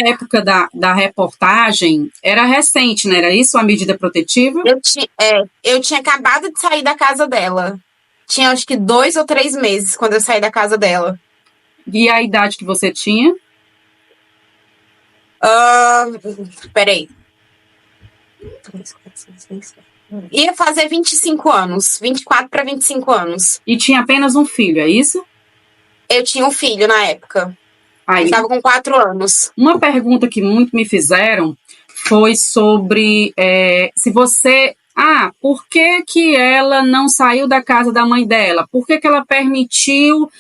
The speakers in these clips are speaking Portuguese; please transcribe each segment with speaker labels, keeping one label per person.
Speaker 1: época da reportagem, era recente, não era isso, a medida protetiva?
Speaker 2: Eu tinha acabado de sair da casa dela. Tinha acho que 2 ou 3 meses quando eu saí da casa dela.
Speaker 1: E a idade que você tinha?
Speaker 2: Peraí. Ia fazer 25 anos. 24 para 25 anos.
Speaker 1: E tinha apenas um filho, é isso?
Speaker 2: Eu tinha um filho na época.
Speaker 1: Aí,
Speaker 2: Eu estava com 4 anos.
Speaker 1: uma pergunta que muito me fizeram foi sobre se você... por que que ela não saiu da casa da mãe dela? Por que que ela permitiu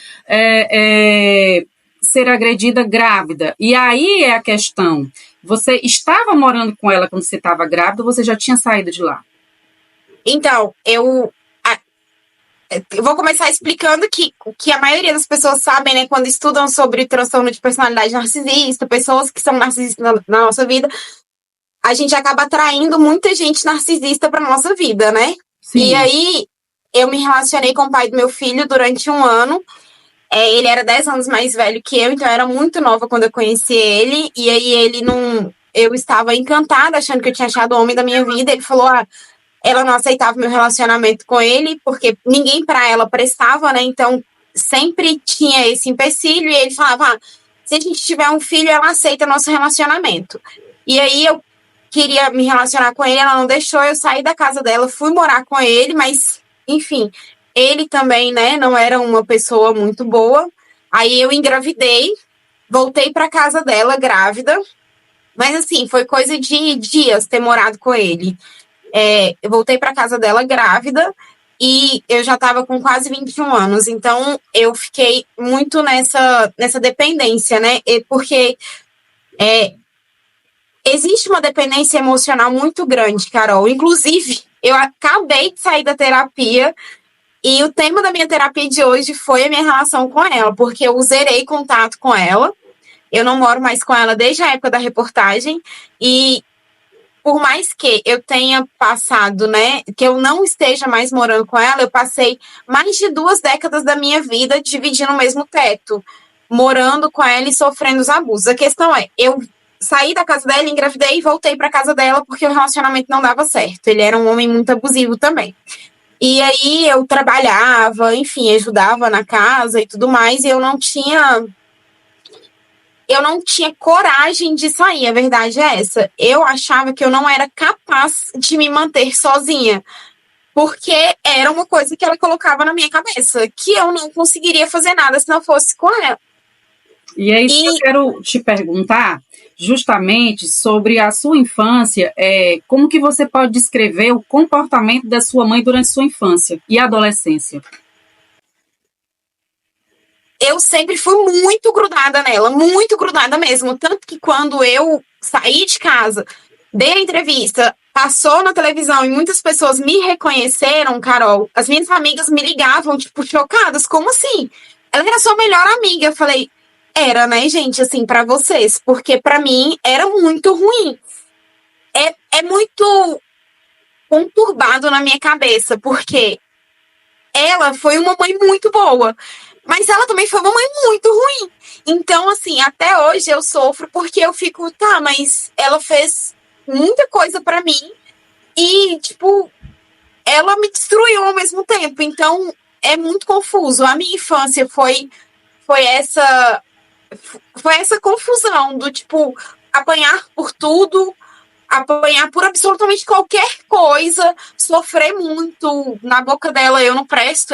Speaker 1: ser agredida grávida? E aí é a questão. Você estava morando com ela quando você estava grávida ou você já tinha saído de lá?
Speaker 2: Então, eu vou começar explicando que a maioria das pessoas sabem, né, quando estudam sobre transtorno de personalidade narcisista, pessoas que são narcisistas na nossa vida, a gente acaba atraindo muita gente narcisista para nossa vida, né?
Speaker 1: Sim.
Speaker 2: E aí, eu me relacionei com o pai do meu filho durante um ano. Ele era 10 anos mais velho que eu, então eu era muito nova quando eu conheci ele. E aí, ele não... Eu estava encantada, achando que eu tinha achado o homem da minha vida. Ele falou, ela não aceitava meu relacionamento com ele, porque ninguém para ela prestava, né? Então, sempre tinha esse empecilho. E ele falava, se a gente tiver um filho, ela aceita nosso relacionamento. E aí, eu queria me relacionar com ele, ela não deixou, eu saí da casa dela, fui morar com ele, mas, enfim, ele também, né, não era uma pessoa muito boa. Aí eu engravidei, voltei para casa dela grávida, mas assim, foi coisa de dias ter morado com ele. Eu voltei para casa dela grávida e eu já estava com quase 21 anos, então eu fiquei muito nessa dependência, né, porque existe uma dependência emocional muito grande, Carol. Inclusive, eu acabei de sair da terapia e o tema da minha terapia de hoje foi a minha relação com ela, porque eu zerei contato com ela. Eu não moro mais com ela desde a época da reportagem e por mais que eu tenha passado, né, que eu não esteja mais morando com ela, eu passei mais de 2 décadas da minha vida dividindo o mesmo teto, morando com ela e sofrendo os abusos. A questão é, eu saí da casa dela, engravidei e voltei para casa dela porque o relacionamento não dava certo. Ele era um homem muito abusivo também. E aí eu trabalhava, enfim, ajudava na casa e tudo mais, e eu não tinha coragem de sair, a verdade é essa. Eu achava que eu não era capaz de me manter sozinha, porque era uma coisa que ela colocava na minha cabeça, que eu não conseguiria fazer nada se não fosse com ela.
Speaker 1: E é isso que eu quero te perguntar, justamente sobre a sua infância, como que você pode descrever o comportamento da sua mãe durante sua infância e adolescência?
Speaker 2: Eu sempre fui muito grudada nela, muito grudada mesmo. Tanto que quando eu saí de casa, dei a entrevista, passou na televisão e muitas pessoas me reconheceram, Carol, as minhas amigas me ligavam, tipo, chocadas. Como assim? Ela era sua melhor amiga. Eu falei, era, né, gente, assim, pra vocês. Porque pra mim era muito ruim. É muito conturbado na minha cabeça, porque ela foi uma mãe muito boa. Mas ela também foi uma mãe muito ruim. Então, assim, até hoje eu sofro porque eu fico, tá, mas ela fez muita coisa pra mim e, tipo, ela me destruiu ao mesmo tempo. Então, é muito confuso. A minha infância foi essa confusão do, tipo, apanhar por tudo, apanhar por absolutamente qualquer coisa, sofrer muito na boca dela, eu não presto,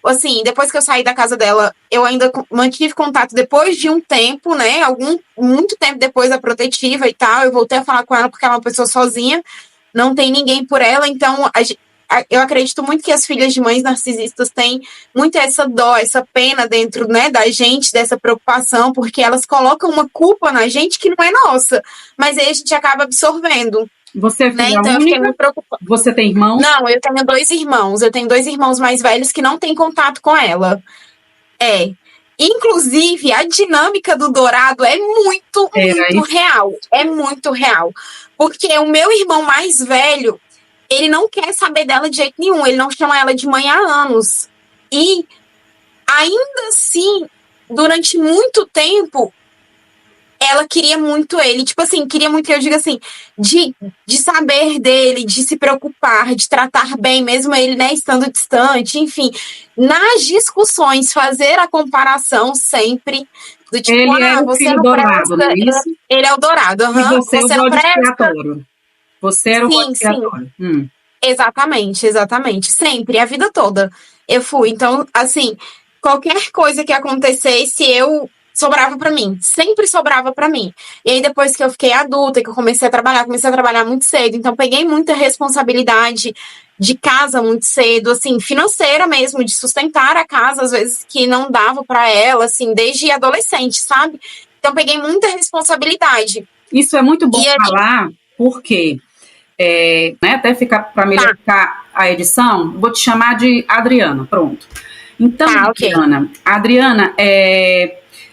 Speaker 2: assim, depois que eu saí da casa dela, eu ainda mantive contato depois de um tempo, né? Muito tempo depois da protetiva e tal. Eu voltei a falar com ela porque ela é uma pessoa sozinha, não tem ninguém por ela. Então, eu acredito muito que as filhas de mães narcisistas têm muito essa dó, essa pena dentro, né, da gente, dessa preocupação, porque elas colocam uma culpa na gente que não é nossa, mas aí a gente acaba absorvendo.
Speaker 1: Você é filha
Speaker 2: Então, eu fiquei muito preocupada.
Speaker 1: Você tem irmãos?
Speaker 2: Não, eu tenho 2 irmãos. Eu tenho 2 irmãos mais velhos que não têm contato com ela. Inclusive, a dinâmica do Dourado é muito real. É muito real. Porque o meu irmão mais velho, ele não quer saber dela de jeito nenhum. Ele não chama ela de mãe há anos. E, ainda assim, durante muito tempo, ela queria muito ele, tipo assim, queria muito que eu diga assim, de saber dele, de se preocupar, de tratar bem, mesmo ele, né, estando distante, enfim. Nas discussões, fazer a comparação sempre, do tipo,
Speaker 1: Ele é o
Speaker 2: você
Speaker 1: filho
Speaker 2: não
Speaker 1: dourado, não
Speaker 2: presta,
Speaker 1: é isso?
Speaker 2: ele é o dourado,
Speaker 1: E você é o
Speaker 2: você não
Speaker 1: bode
Speaker 2: presta.
Speaker 1: expiatório. Você era o bode
Speaker 2: Sim, sim,
Speaker 1: expiatório.
Speaker 2: exatamente, exatamente. Sempre, a vida toda eu fui. Então, assim, qualquer coisa que acontecesse, eu sobrava pra mim, sempre sobrava pra mim. E aí depois que eu fiquei adulta, que eu comecei a trabalhar muito cedo, então peguei muita responsabilidade de casa muito cedo, assim, financeira mesmo, de sustentar a casa, às vezes que não dava pra ela, assim, desde adolescente, sabe? Então peguei muita responsabilidade.
Speaker 1: Isso é muito bom
Speaker 2: E aí,
Speaker 1: falar, porque né, até ficar para
Speaker 2: tá,
Speaker 1: melhorar a edição, vou te chamar de Adriana, pronto. Então,
Speaker 2: tá, ok.
Speaker 1: Adriana,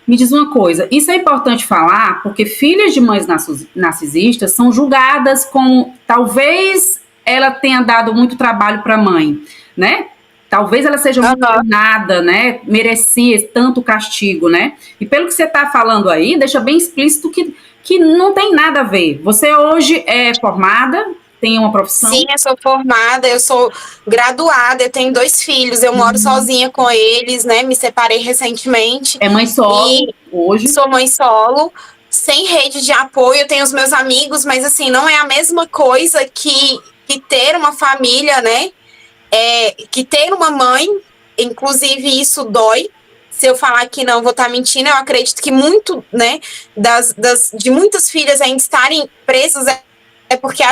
Speaker 1: me diz uma coisa, isso é importante falar, porque filhas de mães narcisistas são julgadas como, talvez ela tenha dado muito trabalho para a mãe, né? Talvez ela seja muito
Speaker 2: Aham.
Speaker 1: nada, né? Merecia tanto castigo, né? E pelo que você está falando aí, deixa bem explícito que não tem nada a ver. Você hoje é formada, tem uma
Speaker 2: Sim,
Speaker 1: profissão.
Speaker 2: eu sou formada, eu sou graduada, eu tenho 2 filhos, eu moro sozinha com eles, né? Me separei recentemente
Speaker 1: É mãe solo
Speaker 2: e
Speaker 1: hoje.
Speaker 2: sou mãe solo, sem rede de apoio, eu tenho os meus amigos, mas assim, não é a mesma coisa que ter uma família, né? Que ter uma mãe, inclusive isso dói. Se eu falar que não, vou estar mentindo. Eu acredito que muito, né, de muitas filhas ainda estarem presas é porque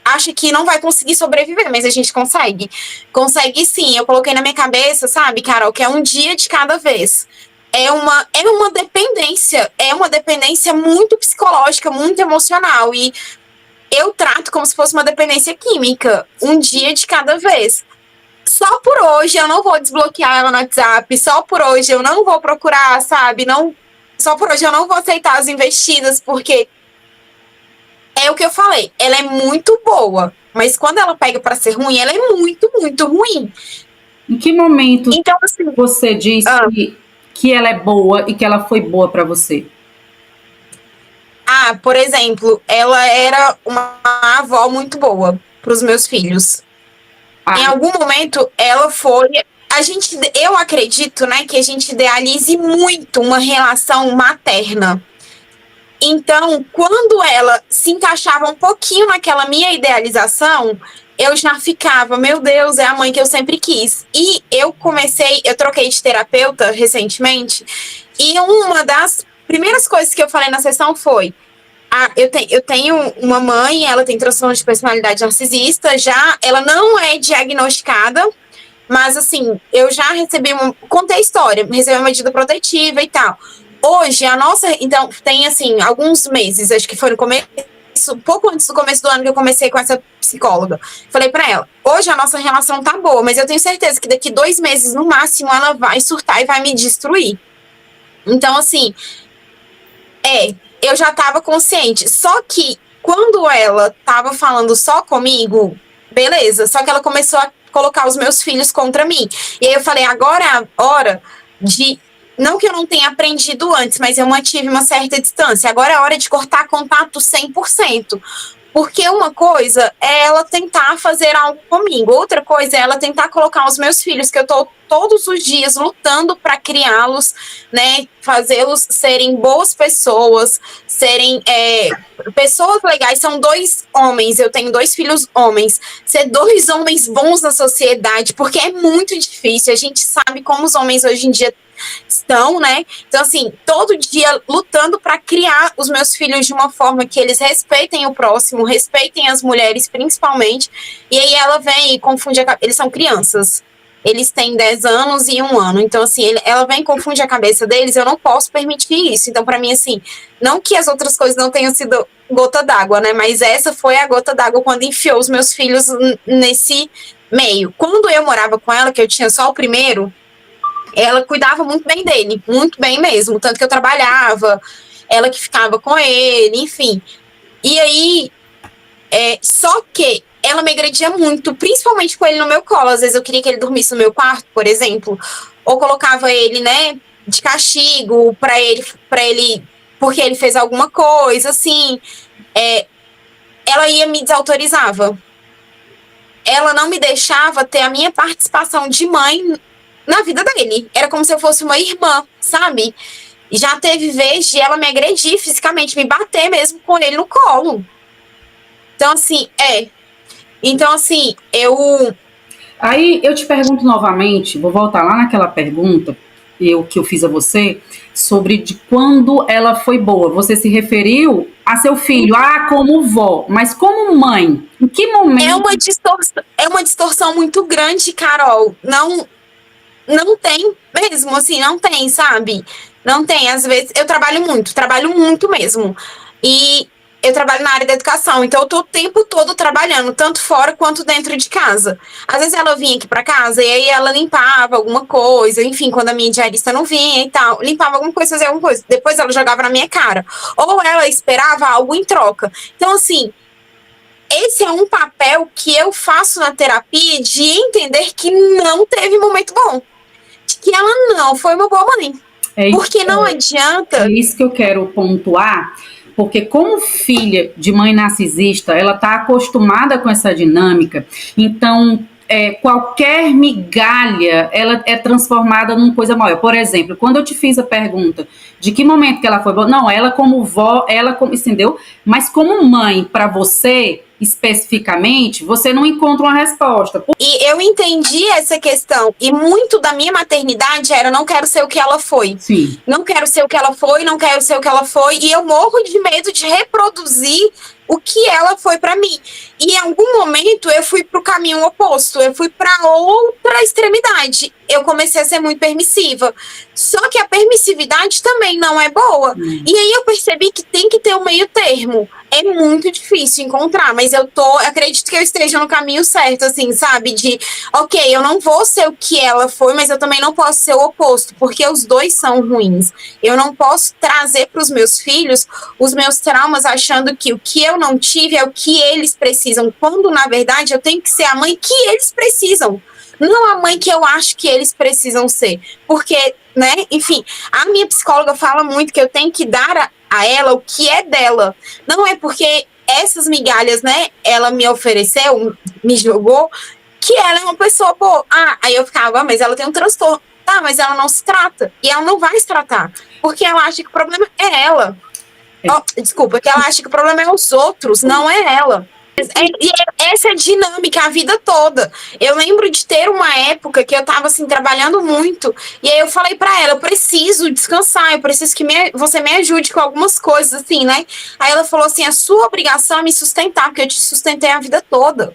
Speaker 2: acha que não vai conseguir sobreviver, mas a gente consegue. Consegue sim. Eu coloquei na minha cabeça, sabe, Carol, que é um dia de cada vez. É uma dependência muito psicológica, muito emocional. E eu trato como se fosse uma dependência química, um dia de cada vez. Só por hoje eu não vou desbloquear ela no WhatsApp, só por hoje eu não vou procurar, sabe? Não, só por hoje eu não vou aceitar as investidas, porque é o que eu falei, ela é muito boa, mas quando ela pega para ser ruim, ela é muito, muito ruim.
Speaker 1: Em que momento
Speaker 2: Então, assim,
Speaker 1: você diz que ela é boa e que ela foi boa para você?
Speaker 2: por exemplo, ela era uma avó muito boa para os meus filhos. Em
Speaker 1: Ah,
Speaker 2: algum momento, ela foi. Eu acredito, né, que a gente idealize muito uma relação materna. Então, quando ela se encaixava um pouquinho naquela minha idealização, eu já ficava, meu Deus, é a mãe que eu sempre quis. E eu troquei de terapeuta recentemente, e uma das primeiras coisas que eu falei na sessão foi: eu tenho uma mãe, ela tem transtorno de personalidade narcisista, ela não é diagnosticada, mas assim, eu já recebi contei a história, recebi uma medida protetiva e tal. Hoje, então, tem assim, alguns meses, acho que foi no começo, pouco antes do começo do ano que eu comecei com essa psicóloga. Falei pra ela, hoje a nossa relação tá boa, mas eu tenho certeza que daqui 2 meses, no máximo, ela vai surtar e vai me destruir. Então, assim, eu já tava consciente. Só que, quando ela tava falando só comigo, beleza, só que ela começou a colocar os meus filhos contra mim. E aí eu falei, agora é a hora de. Não que eu não tenha aprendido antes, mas eu mantive uma certa distância. Agora é a hora de cortar contato 100%. Porque uma coisa é ela tentar fazer algo comigo, outra coisa é ela tentar colocar os meus filhos, que eu tô todos os dias lutando para criá-los, né, fazê-los serem boas pessoas, serem pessoas legais. São 2 homens, eu tenho 2 filhos homens, ser 2 homens bons na sociedade, porque é muito difícil. A gente sabe como os homens hoje em dia estão, né? Então, assim, todo dia lutando para criar os meus filhos de uma forma que eles respeitem o próximo, respeitem as mulheres, principalmente. E aí ela vem e confunde eles são crianças. Eles têm 10 anos e 1 ano. Então, assim, ela vem e confunde a cabeça deles, eu não posso permitir isso. Então, para mim, assim, não que as outras coisas não tenham sido gota d'água, né? Mas essa foi a gota d'água quando enfiou os meus filhos nesse meio. Quando eu morava com ela, que eu tinha só o primeiro, ela cuidava muito bem dele, muito bem mesmo. Tanto que eu trabalhava, ela que ficava com ele, enfim. E aí, só que ela me agredia muito, principalmente com ele no meu colo. Às vezes eu queria que ele dormisse no meu quarto, por exemplo, ou colocava ele, né, de castigo para ele porque ele fez alguma coisa, assim, ela ia me desautorizava. Ela não me deixava ter a minha participação de mãe na vida dele. Era como se eu fosse uma irmã, sabe? Já teve vez de ela me agredir fisicamente, me bater mesmo com ele no colo. Então, assim, Então, assim,
Speaker 1: Aí eu te pergunto novamente, vou voltar lá naquela pergunta que eu fiz a você, sobre de quando ela foi boa. Você se referiu a seu filho, como vó, mas como mãe, em que momento?
Speaker 2: É uma distorção muito grande, Carol. Não tem mesmo, assim, não tem, sabe? Não tem. Às vezes, eu trabalho muito mesmo. E eu trabalho na área da educação, então eu tô o tempo todo trabalhando, tanto fora quanto dentro de casa. Às vezes ela vinha aqui pra casa e aí ela limpava alguma coisa, enfim, quando a minha diarista não vinha e tal, limpava alguma coisa, fazia alguma coisa. Depois ela jogava na minha cara. Ou ela esperava algo em troca. Então, assim, esse é um papel que eu faço na terapia de entender que não teve momento bom. De que ela não foi uma boa mãe. Porque não adianta.
Speaker 1: É isso que eu quero pontuar. Porque como filha de mãe narcisista, ela está acostumada com essa dinâmica, então qualquer migalha, ela é transformada numa coisa maior. Por exemplo, quando eu te fiz a pergunta de que momento que ela foi boa, não, ela como vó, entendeu? Mas como mãe, para você, especificamente, você não encontra uma resposta.
Speaker 2: E eu entendi essa questão, e muito da minha maternidade era não quero ser o que ela foi.
Speaker 1: Sim.
Speaker 2: Não quero ser o que ela foi, não quero ser o que ela foi, e eu morro de medo de reproduzir o que ela foi para mim. E em algum momento eu fui pro caminho oposto, eu fui para outra extremidade. Eu comecei a ser muito permissiva. Só que a permissividade também não é boa. E aí eu percebi que tem que ter um meio termo. É muito difícil encontrar, mas acredito que eu esteja no caminho certo, assim, sabe? De, ok, eu não vou ser o que ela foi, mas eu também não posso ser o oposto, porque os dois são ruins. Eu não posso trazer para os meus filhos os meus traumas achando que o que eu não tive é o que eles precisam, quando na verdade eu tenho que ser a mãe que eles precisam, não a mãe que eu acho que eles precisam ser, porque, né, enfim, a minha psicóloga fala muito que eu tenho que dar a ela o que é dela, não é porque essas migalhas, né, ela me ofereceu, me jogou, que ela é uma pessoa boa. Aí eu ficava, mas ela tem um transtorno. Tá, mas ela não se trata, e ela não vai se tratar, porque ela acha que o problema é ela. Desculpa, que ela acha que o problema é os outros, não é ela. E essa é a dinâmica a vida toda. Eu lembro de ter uma época que eu tava assim trabalhando muito, e aí eu falei pra ela, eu preciso descansar, eu preciso que você me ajude com algumas coisas assim, né? Aí ela falou assim, a sua obrigação é me sustentar, porque eu te sustentei a vida toda.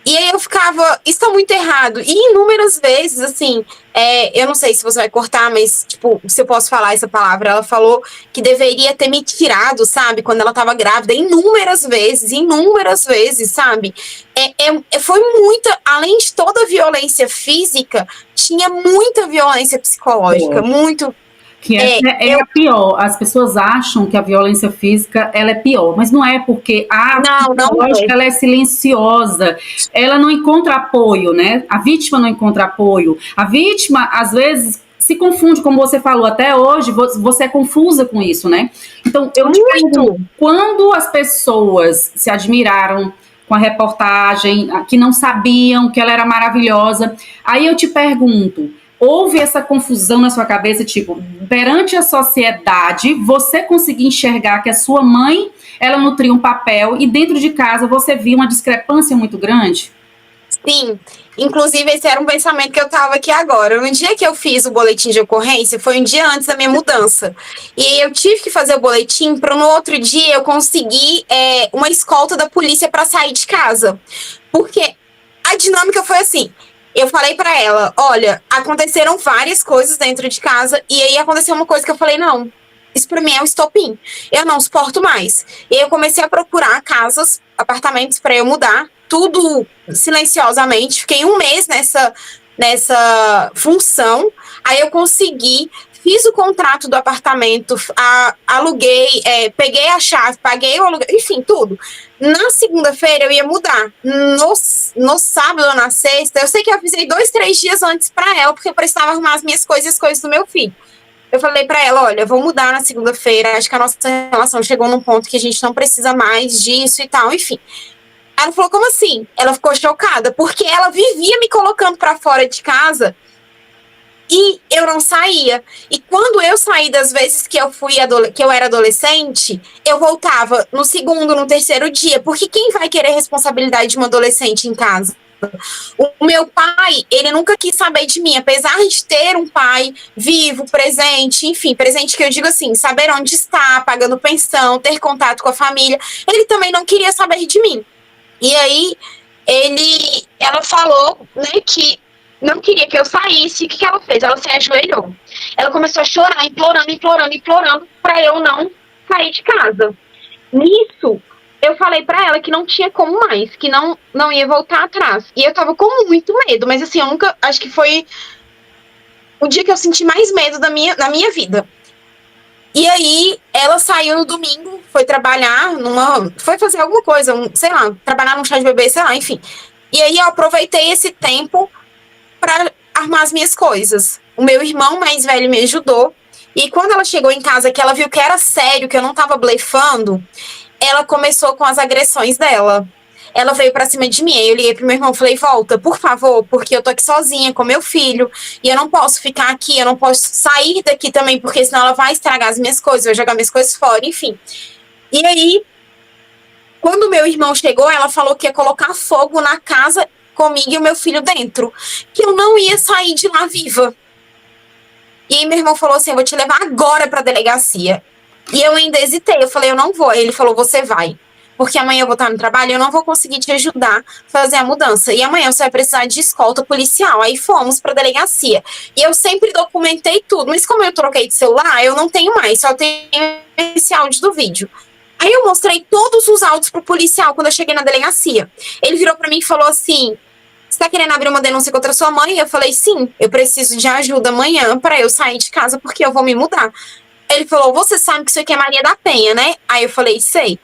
Speaker 2: E aí eu ficava, isso tá muito errado. E inúmeras vezes, assim, eu não sei se você vai cortar, mas, tipo, se eu posso falar essa palavra, ela falou que deveria ter me tirado, sabe, quando ela tava grávida, inúmeras vezes, sabe? Foi muita, além de toda a violência física, tinha muita violência psicológica, muito...
Speaker 1: Que é a pior. As pessoas acham que a violência física ela é pior, mas não é, porque a psicológica ela é silenciosa, ela não encontra apoio, né? A vítima não encontra apoio. A vítima, às vezes, se confunde, como você falou, até hoje, você é confusa com isso, né? Então, eu te pergunto, quando as pessoas se admiraram com a reportagem, que não sabiam que ela era maravilhosa, aí eu te pergunto, houve essa confusão na sua cabeça, tipo, perante a sociedade, você conseguia enxergar que a sua mãe, ela nutria um papel, e dentro de casa você via uma discrepância muito grande?
Speaker 2: Sim, inclusive esse era um pensamento que eu tava aqui agora. No dia que eu fiz o boletim de ocorrência, foi um dia antes da minha mudança. E eu tive que fazer o boletim para no outro dia eu conseguir uma escolta da polícia para sair de casa. Porque a dinâmica foi assim, eu falei pra ela, olha, aconteceram várias coisas dentro de casa, e aí aconteceu uma coisa que eu falei, não, isso pra mim é um estopim, eu não suporto mais. E aí eu comecei a procurar casas, apartamentos pra eu mudar, tudo silenciosamente, fiquei um mês nessa função, aí eu consegui, fiz o contrato do apartamento, aluguei, peguei a chave, paguei o aluguel, enfim, tudo. Na segunda-feira eu ia mudar. No sábado ou na sexta, eu sei que eu avisei 2, 3 dias antes pra ela, porque eu precisava arrumar as minhas coisas e as coisas do meu filho. Eu falei pra ela, olha, vou mudar na segunda-feira, acho que a nossa relação chegou num ponto que a gente não precisa mais disso e tal, enfim. Ela falou, como assim? Ela ficou chocada, porque ela vivia me colocando pra fora de casa e eu não saía. E quando eu saí das vezes que eu era adolescente, eu voltava no segundo, no terceiro dia, porque quem vai querer responsabilidade de uma adolescente em casa? O meu pai, ele nunca quis saber de mim, apesar de ter um pai vivo, presente, enfim, presente que eu digo assim, saber onde está, pagando pensão, ter contato com a família, ele também não queria saber de mim. E aí, ela falou, né, que não queria que eu saísse. O que ela fez? Ela se ajoelhou. Ela começou a chorar, implorando para eu não sair de casa. Nisso, eu falei para ela que não tinha como mais, que não ia voltar atrás. E eu tava com muito medo, mas assim, eu nunca, acho que foi o dia que eu senti mais medo na minha vida. E aí, ela saiu no domingo, foi trabalhar foi fazer alguma coisa, sei lá, trabalhar num chá de bebê, sei lá, enfim. E aí eu aproveitei esse tempo para armar as minhas coisas. O meu irmão mais velho me ajudou. E quando ela chegou em casa, que ela viu que era sério, que eu não tava blefando, ela começou com as agressões dela. Ela veio pra cima de mim, eu liguei pro meu irmão, falei, volta, por favor, porque eu tô aqui sozinha com meu filho, e eu não posso ficar aqui, eu não posso sair daqui também, porque senão ela vai estragar as minhas coisas, vai jogar minhas coisas fora, enfim. E aí, quando meu irmão chegou, ela falou que ia colocar fogo na casa comigo e o meu filho dentro, que eu não ia sair de lá viva. E aí meu irmão falou assim, eu vou te levar agora pra delegacia. E eu ainda hesitei, eu falei, eu não vou. Ele falou, você vai. Porque amanhã eu vou estar no trabalho e eu não vou conseguir te ajudar a fazer a mudança. E amanhã você vai precisar de escolta policial. Aí fomos pra delegacia. E eu sempre documentei tudo. Mas como eu troquei de celular, eu não tenho mais. Só tenho esse áudio do vídeo. Aí eu mostrei todos os áudios pro policial quando eu cheguei na delegacia. Ele virou pra mim e falou assim, você tá querendo abrir uma denúncia contra sua mãe? Eu falei, sim, eu preciso de ajuda amanhã pra eu sair de casa porque eu vou me mudar. Ele falou, você sabe que isso aqui é Maria da Penha, né? Aí eu falei, sei.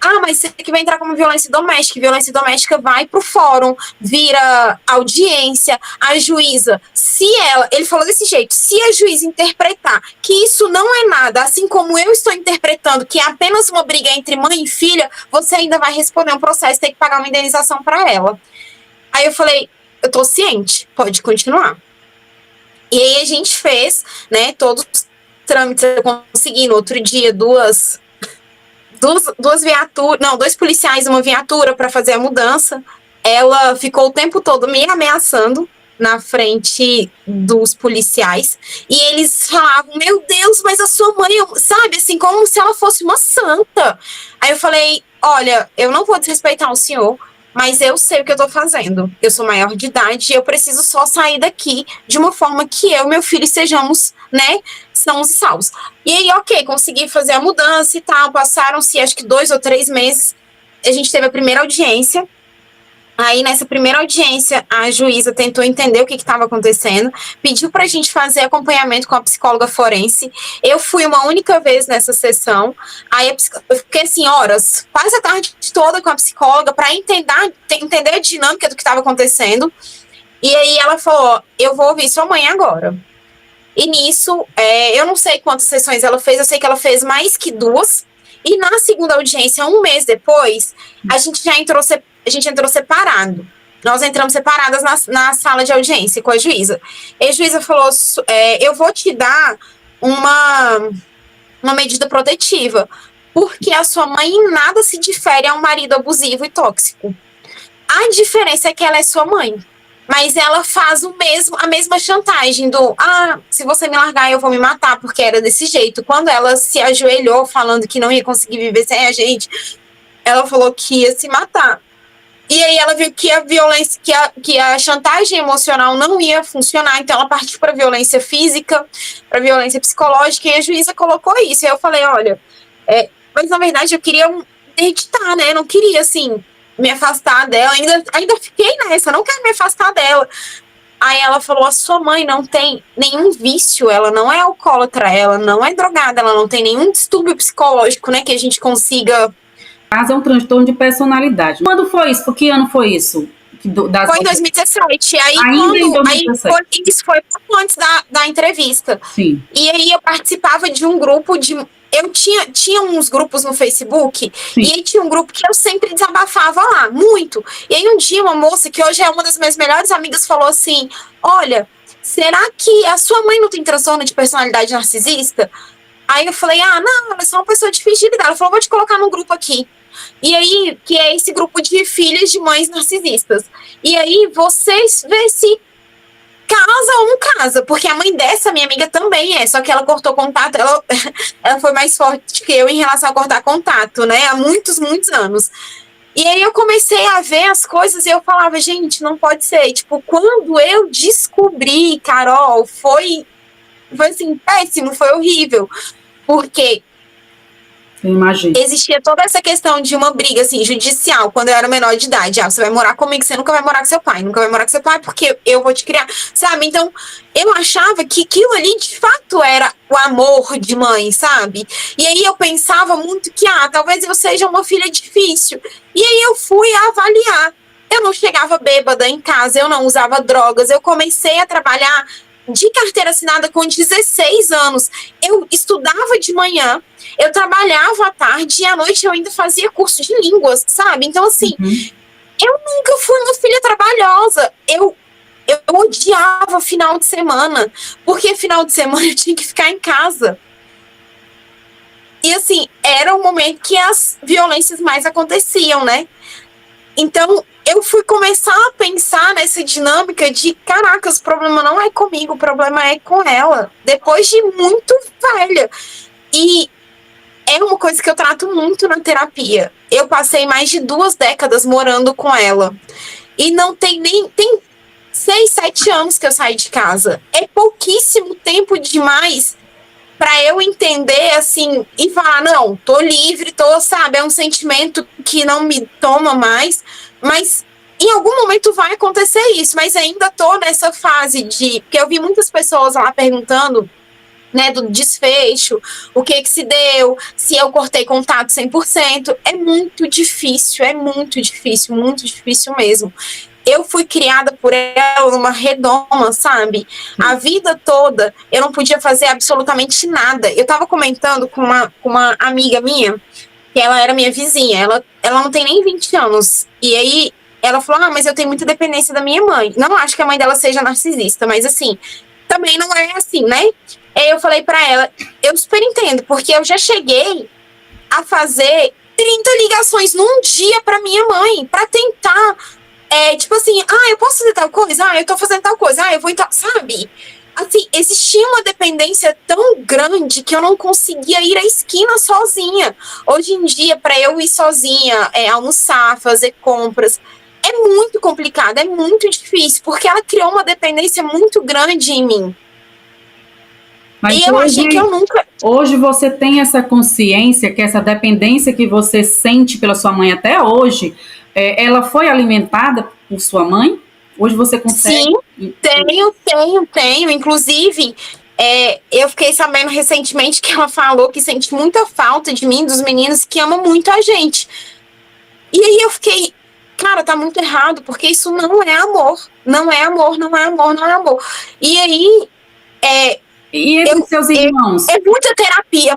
Speaker 2: Ah, mas isso aqui vai entrar como violência doméstica. Violência doméstica vai pro fórum, vira audiência, a juíza, ele falou desse jeito, se a juíza interpretar que isso não é nada, assim como eu estou interpretando que é apenas uma briga entre mãe e filha, você ainda vai responder um processo e ter que pagar uma indenização para ela. Aí eu falei, eu tô ciente, pode continuar. E aí a gente fez, né, todos os trâmites, eu consegui no outro dia duas viaturas, não, 2 policiais, uma viatura para fazer a mudança. Ela ficou o tempo todo me ameaçando na frente dos policiais e eles falavam, meu Deus, mas a sua mãe, sabe, assim, como se ela fosse uma santa. Aí eu falei, olha, eu não vou desrespeitar o senhor, mas eu sei o que eu tô fazendo. Eu sou maior de idade e eu preciso só sair daqui de uma forma que eu e meu filho sejamos, né, sãos e salvos. E aí, ok, consegui fazer a mudança e tal, passaram-se acho que 2 ou 3 meses, a gente teve a primeira audiência. Aí, nessa primeira audiência, a juíza tentou entender o que estava acontecendo, pediu para a gente fazer acompanhamento com a psicóloga forense. Eu fui uma única vez nessa sessão. Aí, eu fiquei assim, horas, quase a tarde toda com a psicóloga para entender a dinâmica do que estava acontecendo. E aí, ela falou, eu vou ouvir sua mãe agora. E nisso, eu não sei quantas sessões ela fez, eu sei que ela fez mais que 2. E na segunda audiência, 1 mês depois, a gente entrou separado. Nós entramos separadas na sala de audiência com a juíza. E a juíza falou, eu vou te dar uma medida protetiva, porque a sua mãe em nada se difere a um marido abusivo e tóxico. A diferença é que ela é sua mãe. Mas ela faz a mesma chantagem se você me largar, eu vou me matar, porque era desse jeito. Quando ela se ajoelhou falando que não ia conseguir viver sem a gente, ela falou que ia se matar. E aí ela viu que a violência, que a chantagem emocional não ia funcionar, então ela partiu para violência física, para violência psicológica, e a juíza colocou isso. E eu falei, olha, mas na verdade eu queria interditar, né? Eu não queria, assim, me afastar dela, ainda fiquei nessa, não quero me afastar dela. Aí ela falou, a sua mãe não tem nenhum vício, ela não é alcoólatra, ela não é drogada, ela não tem nenhum distúrbio psicológico, né, que a gente consiga...
Speaker 1: Mas é um transtorno de personalidade. Quando foi isso? Por que ano foi isso?
Speaker 2: Foi em 2017. Aí,
Speaker 1: ainda em 2017.
Speaker 2: Isso foi pouco antes da entrevista.
Speaker 1: Sim.
Speaker 2: E aí eu participava de um grupo de... Eu tinha uns grupos no Facebook,
Speaker 1: Sim.
Speaker 2: e aí tinha um grupo que eu sempre desabafava lá, muito. E aí um dia uma moça, que hoje é uma das minhas melhores amigas, falou assim, olha, será que a sua mãe não tem transtorno de personalidade narcisista? Aí eu falei, não, ela é só uma pessoa difícil de lidar. Ela falou, vou te colocar num grupo aqui. E aí, que é esse grupo de filhas de mães narcisistas. E aí, vocês vê se casa ou não casa, porque a mãe dessa minha amiga também só que ela cortou contato, ela foi mais forte que eu em relação a cortar contato, né, há muitos, muitos anos. E aí eu comecei a ver as coisas e eu falava, gente, não pode ser. Tipo, quando eu descobri, Carol, foi assim, péssimo, foi horrível, porque existia toda essa questão de uma briga, assim, judicial, quando eu era menor de idade. Você vai morar comigo, você nunca vai morar com seu pai. Nunca vai morar com seu pai porque eu vou te criar, sabe? Então, eu achava que aquilo ali, de fato, era o amor de mãe, sabe? E aí eu pensava muito que, talvez eu seja uma filha difícil. E aí eu fui avaliar. Eu não chegava bêbada em casa, eu não usava drogas. Eu comecei a trabalhar de carteira assinada com 16 anos. Eu estudava de manhã, eu trabalhava à tarde e à noite eu ainda fazia curso de línguas, sabe? Então, assim, eu nunca fui uma filha trabalhosa. Eu odiava final de semana, porque final de semana eu tinha que ficar em casa. E, assim, era o momento que as violências mais aconteciam, né? Então, eu fui começar a pensar nessa dinâmica de, caracas, o problema não é comigo, o problema é com ela. Depois de muito velha. E é uma coisa que eu trato muito na terapia. Eu passei mais de 2 décadas morando com ela. E não tem nem... Tem 6, 7 anos que eu saí de casa. É pouquíssimo tempo demais para eu entender, assim, e falar, não, tô livre, sabe, é um sentimento que não me toma mais, mas em algum momento vai acontecer isso, mas ainda tô nessa fase porque eu vi muitas pessoas lá perguntando, né, do desfecho, o que se deu, se eu cortei contato 100%, é muito difícil mesmo. Eu fui criada por ela numa redoma, sabe? A vida toda eu não podia fazer absolutamente nada. Eu tava comentando com uma amiga minha, que ela era minha vizinha, ela não tem nem 20 anos. E aí ela falou, mas eu tenho muita dependência da minha mãe. Não acho que a mãe dela seja narcisista, mas assim, também não é assim, né? Aí eu falei pra ela, eu super entendo, porque eu já cheguei a fazer 30 ligações num dia pra minha mãe, pra tentar... tipo assim, eu posso fazer tal coisa? Eu tô fazendo tal coisa, eu vou entrar, sabe? Assim, existia uma dependência tão grande que eu não conseguia ir à esquina sozinha. Hoje em dia, para eu ir sozinha, almoçar, fazer compras, é muito complicado, é muito difícil, porque ela criou uma dependência muito grande em mim.
Speaker 1: Mas
Speaker 2: e eu achei que eu nunca...
Speaker 1: Hoje você tem essa consciência que essa dependência que você sente pela sua mãe até hoje, ela foi alimentada por sua mãe? Hoje você consegue?
Speaker 2: Sim, tenho. Inclusive, eu fiquei sabendo recentemente que ela falou que sente muita falta de mim, dos meninos que amam muito a gente. E aí eu fiquei, cara, tá muito errado, porque isso não é amor. Não é amor. E aí...
Speaker 1: E entre seus irmãos?
Speaker 2: É muita terapia,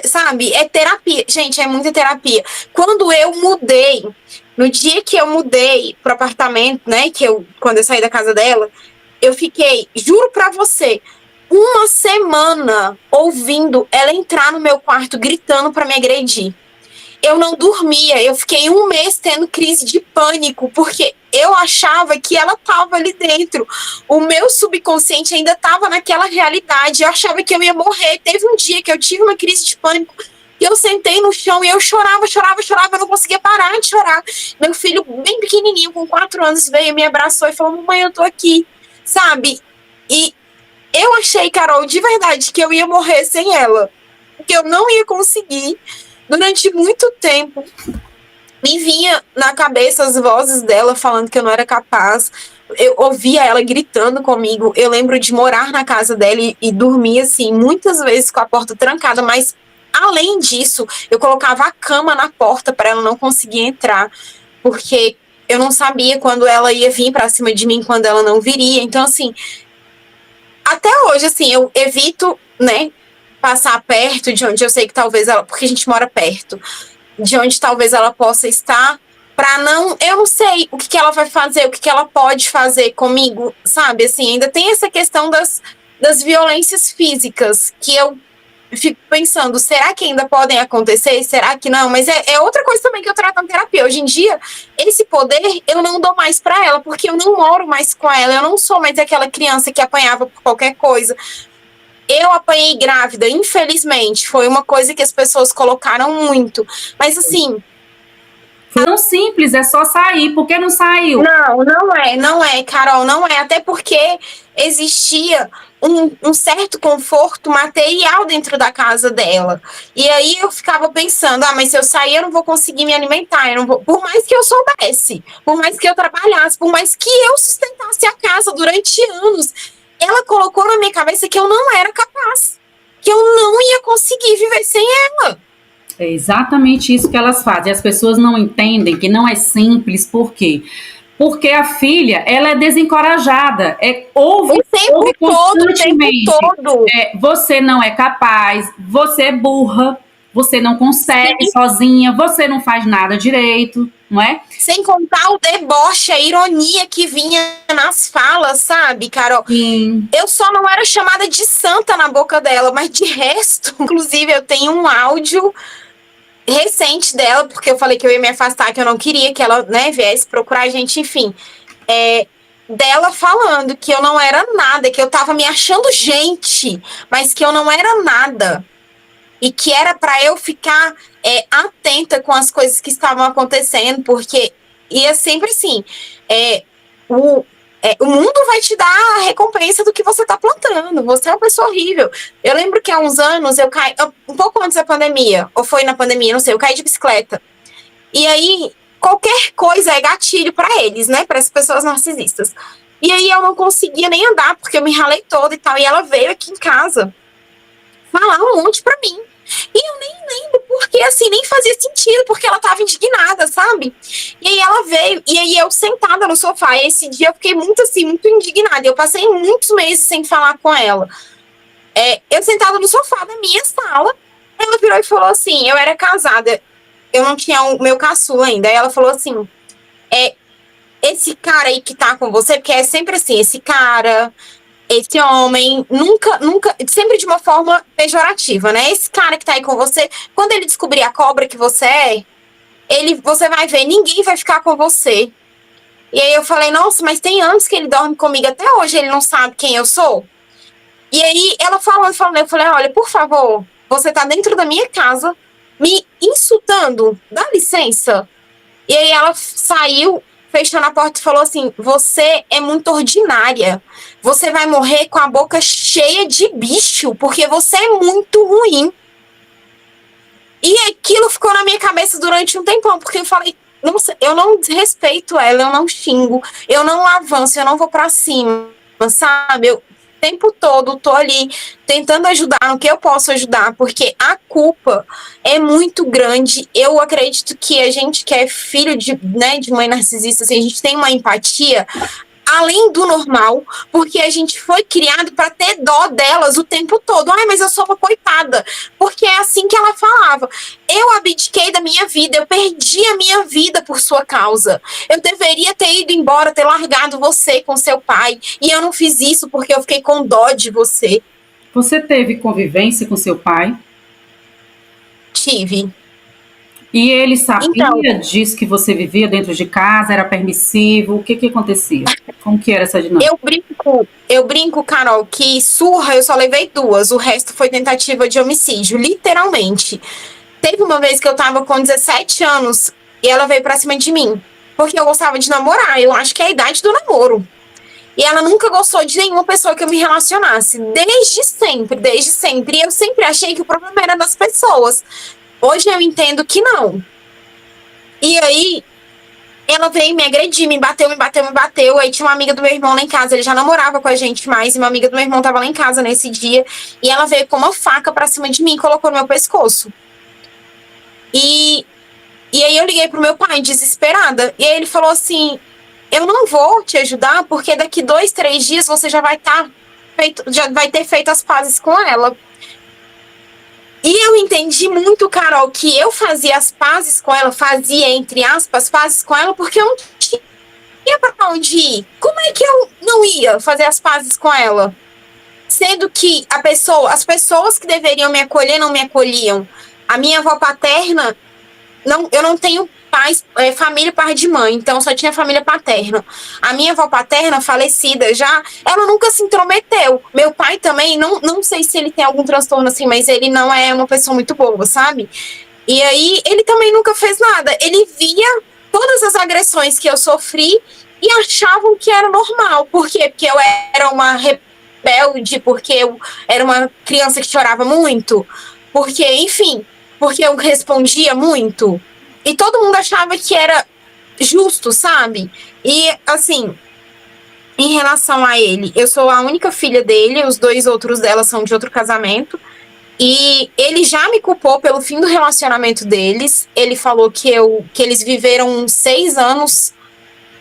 Speaker 2: sabe? É terapia. Gente, é muita terapia. Quando eu mudei, no dia que eu mudei pro apartamento, né, quando eu saí da casa dela, eu fiquei, juro pra você, uma semana ouvindo ela entrar no meu quarto gritando pra me agredir. Eu não dormia, eu fiquei 1 mês tendo crise de pânico, porque eu achava que ela estava ali dentro. O meu subconsciente ainda estava naquela realidade, eu achava que eu ia morrer. Teve um dia que eu tive uma crise de pânico, e eu sentei no chão e eu chorava, eu não conseguia parar de chorar. Meu filho, bem pequenininho, com 4 anos, veio, me abraçou e falou, mamãe, eu tô aqui, sabe? E eu achei, Carol, de verdade, que eu ia morrer sem ela, que eu não ia conseguir. Durante muito tempo, me vinha na cabeça as vozes dela falando que eu não era capaz. Eu ouvia ela gritando comigo. Eu lembro de morar na casa dela e dormir, assim, muitas vezes com a porta trancada. Mas, além disso, eu colocava a cama na porta para ela não conseguir entrar. porque eu não sabia quando ela ia vir pra cima de mim, quando ela não viria. Então, assim, até hoje, assim, eu evito, né, passar perto de onde eu sei que talvez ela, porque a gente mora perto, de onde talvez ela possa estar, pra não, eu não sei o que que ela vai fazer, o que que ela pode fazer comigo, sabe? Assim, ainda tem essa questão das violências físicas, que eu fico pensando, será que ainda podem acontecer? Será que não? Mas é outra coisa também que eu trato na terapia. Hoje em dia, esse poder eu não dou mais pra ela, porque eu não moro mais com ela, eu não sou mais aquela criança que apanhava por qualquer coisa. Eu apanhei grávida, infelizmente, foi uma coisa que as pessoas colocaram muito. Mas assim,
Speaker 1: Foi tão simples, é só sair. Por que não saiu?
Speaker 2: não é, Carol, não é. Até porque existia um certo conforto material dentro da casa dela. E aí eu ficava pensando, mas se eu sair eu não vou conseguir me alimentar, eu não vou... Por mais que eu soubesse, por mais que eu trabalhasse, por mais que eu sustentasse a casa durante anos, ela colocou na minha cabeça que eu não era capaz, que eu não ia conseguir viver sem ela.
Speaker 1: É exatamente isso que elas fazem. As pessoas não entendem que não é simples. Por quê? Porque a filha, ela é desencorajada. Ouve constantemente.
Speaker 2: O tempo todo.
Speaker 1: Você não é capaz, você é burra, você não consegue sozinha, você não faz nada direito, não é?
Speaker 2: Sem contar o deboche, a ironia que vinha nas falas, sabe, Carol?
Speaker 1: Sim.
Speaker 2: Eu só não era chamada de santa na boca dela, mas de resto, inclusive, eu tenho um áudio recente dela, porque eu falei que eu ia me afastar, que eu não queria que ela, né, viesse procurar a gente, enfim. Dela falando que eu não era nada, que eu tava me achando gente, mas que eu não era nada. E que era para eu ficar atenta com as coisas que estavam acontecendo, porque ia sempre assim, o mundo vai te dar a recompensa do que você tá plantando. Você é uma pessoa horrível. Eu lembro que há uns anos eu caí, um pouco antes da pandemia, ou foi na pandemia, não sei, eu caí de bicicleta. E aí, qualquer coisa é gatilho para eles, né? Para as pessoas narcisistas. E aí eu não conseguia nem andar, porque eu me ralei toda e tal. E ela veio aqui em casa falar um monte pra mim. E eu nem lembro, porque assim, nem fazia sentido, porque ela tava indignada, sabe? E aí ela veio, e aí eu sentada no sofá, e esse dia eu fiquei muito assim, muito indignada. Eu passei muitos meses sem falar com ela. Eu sentada no sofá da minha sala, ela virou e falou assim, eu era casada, eu não tinha o meu caçula ainda. Aí ela falou assim, esse cara aí que tá com você, porque é sempre assim, esse cara... Esse homem, nunca, sempre de uma forma pejorativa, né? Esse cara que tá aí com você, quando ele descobrir a cobra que você é, você vai ver, ninguém vai ficar com você. E aí eu falei, nossa, mas tem anos que ele dorme comigo, até hoje ele não sabe quem eu sou. E aí ela falando, eu falei, olha, por favor, você tá dentro da minha casa, me insultando, dá licença. E aí ela saiu, fechando a porta e falou assim, você é muito ordinária. Você vai morrer com a boca cheia de bicho, porque você é muito ruim. E aquilo ficou na minha cabeça durante um tempão, porque eu falei, nossa, eu não desrespeito ela, eu não xingo, eu não avanço, eu não vou pra cima, sabe? Eu o tempo todo tô ali tentando ajudar no que eu posso ajudar, porque a culpa é muito grande. Eu acredito que a gente que é filho de mãe narcisista, assim, a gente tem uma empatia além do normal, porque a gente foi criado para ter dó delas o tempo todo. Ai, mas eu sou uma coitada, porque é assim que ela falava. Eu abdiquei da minha vida, eu perdi a minha vida por sua causa. Eu deveria ter ido embora, ter largado você com seu pai, e eu não fiz isso porque eu fiquei com dó de você.
Speaker 1: Você teve convivência com seu pai?
Speaker 2: Tive.
Speaker 1: E ele sabia disso que você vivia dentro de casa, era permissivo? O que acontecia? Como que era essa dinâmica?
Speaker 2: Eu brinco, Carol, que surra eu só levei 2, o resto foi tentativa de homicídio, literalmente. Teve uma vez que eu tava com 17 anos e ela veio pra cima de mim, porque eu gostava de namorar, eu acho que é a idade do namoro. E ela nunca gostou de nenhuma pessoa que eu me relacionasse, desde sempre, desde sempre. E eu sempre achei que o problema era das pessoas. Hoje eu entendo que não. E aí, ela veio me agredir, me bateu. Aí tinha uma amiga do meu irmão lá em casa, ele já não morava com a gente mais, e uma amiga do meu irmão tava lá em casa nesse dia, e ela veio com uma faca pra cima de mim e colocou no meu pescoço. E E aí eu liguei pro meu pai, desesperada. E aí ele falou assim, eu não vou te ajudar, porque daqui 2, 3 dias você já vai já vai ter feito as pazes com ela. E eu entendi muito, Carol, que eu fazia as pazes com ela, fazia, entre aspas, pazes com ela, porque eu não tinha pra onde ir. Como é que eu não ia fazer as pazes com ela? Sendo que as pessoas que deveriam me acolher não me acolhiam. A minha avó paterna, eu não tenho família par de mãe, então só tinha família paterna. A minha avó paterna, falecida já, ela nunca se intrometeu. Meu pai também, não sei se ele tem algum transtorno assim, mas ele não é uma pessoa muito boa, sabe? E aí, ele também nunca fez nada. Ele via todas as agressões que eu sofri e achavam que era normal. Por quê? Porque eu era uma rebelde, porque eu era uma criança que chorava muito, porque, enfim, porque eu respondia muito. E todo mundo achava que era justo, sabe? E, assim, em relação a ele, eu sou a única filha dele, os 2 outros dela são de outro casamento. E ele já me culpou pelo fim do relacionamento deles. Ele falou que eles viveram uns 6 anos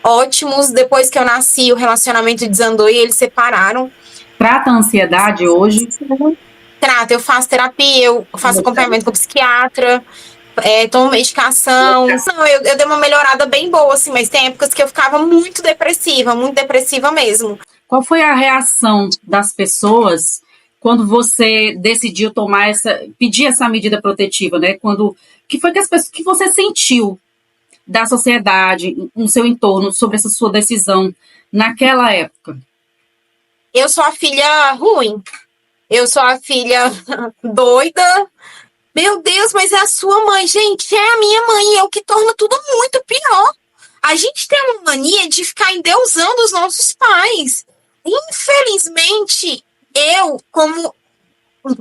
Speaker 2: ótimos. Depois que eu nasci, o relacionamento desandou e eles separaram.
Speaker 1: Trata a ansiedade hoje?
Speaker 2: Trata, eu faço terapia, eu faço acompanhamento com psiquiatra. Tomo medicação. Não, eu dei uma melhorada bem boa, assim, mas tem épocas que eu ficava muito depressiva mesmo.
Speaker 1: Qual foi a reação das pessoas quando você decidiu pedir essa medida protetiva, né? Que foi que você sentiu da sociedade, no seu entorno, sobre essa sua decisão naquela época?
Speaker 2: Eu sou a filha ruim. Eu sou a filha doida. Meu Deus, mas é a sua mãe. Gente, é a minha mãe. É o que torna tudo muito pior. A gente tem uma mania de ficar endeusando os nossos pais. Infelizmente, eu, como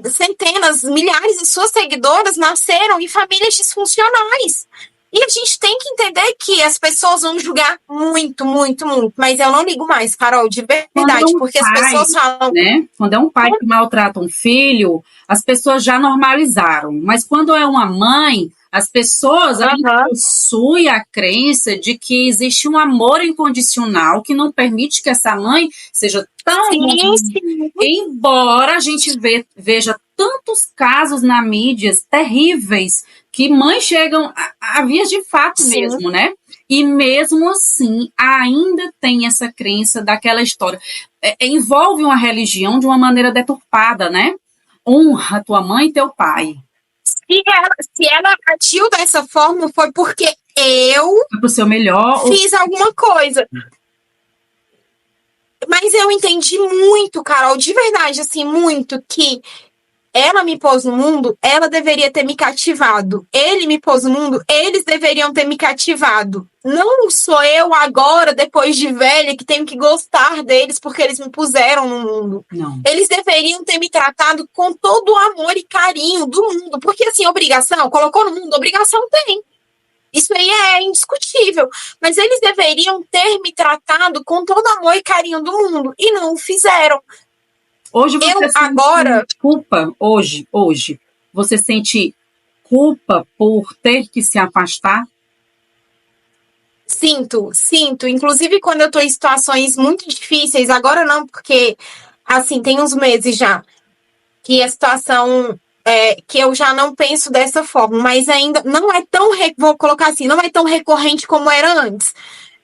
Speaker 2: centenas, milhares de suas seguidoras, nasceram em famílias disfuncionais. E a gente tem que entender que as pessoas vão julgar muito, muito, muito. Mas eu não ligo mais, Carol, de verdade. Porque as pessoas falam...
Speaker 1: Né? Quando é um pai que maltrata um filho, as pessoas já normalizaram. Mas quando é uma mãe, as pessoas ainda possuem a crença de que existe um amor incondicional que não permite que essa mãe seja tão ruim. Embora a gente veja tantos casos na mídia terríveis que mães chegam a vias de fato mesmo, né? E mesmo assim, ainda tem essa crença daquela história. Envolve uma religião de uma maneira deturpada, né? Honra tua mãe e teu pai.
Speaker 2: Se ela agiu dessa forma, foi porque
Speaker 1: foi pro seu melhor,
Speaker 2: fiz alguma coisa. Mas eu entendi muito, Carol, de verdade, assim, muito, que ela me pôs no mundo, ela deveria ter me cativado. Ele me pôs no mundo, eles deveriam ter me cativado. Não sou eu agora, depois de velha, que tenho que gostar deles porque eles me puseram no mundo.
Speaker 1: Não.
Speaker 2: Eles deveriam ter me tratado com todo o amor e carinho do mundo. Porque, assim, obrigação, colocou no mundo, obrigação tem. Isso aí é indiscutível. Mas eles deveriam ter me tratado com todo amor e carinho do mundo. E não o fizeram.
Speaker 1: Hoje você sente culpa? Hoje, você sente culpa por ter que se afastar?
Speaker 2: Sinto. Inclusive, quando eu tô em situações muito difíceis, agora não, porque, assim, tem uns meses já, que a situação... que eu já não penso dessa forma, mas ainda não é tão, vou colocar assim, não é tão recorrente como era antes.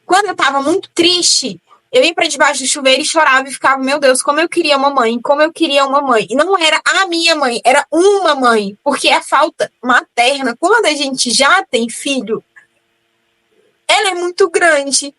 Speaker 2: Quando eu tava muito triste, eu ia para debaixo do chuveiro e chorava e ficava, meu Deus, como eu queria uma mãe, como eu queria uma mãe. E não era a minha mãe, era uma mãe, porque a falta materna, quando a gente já tem filho, ela é muito grande.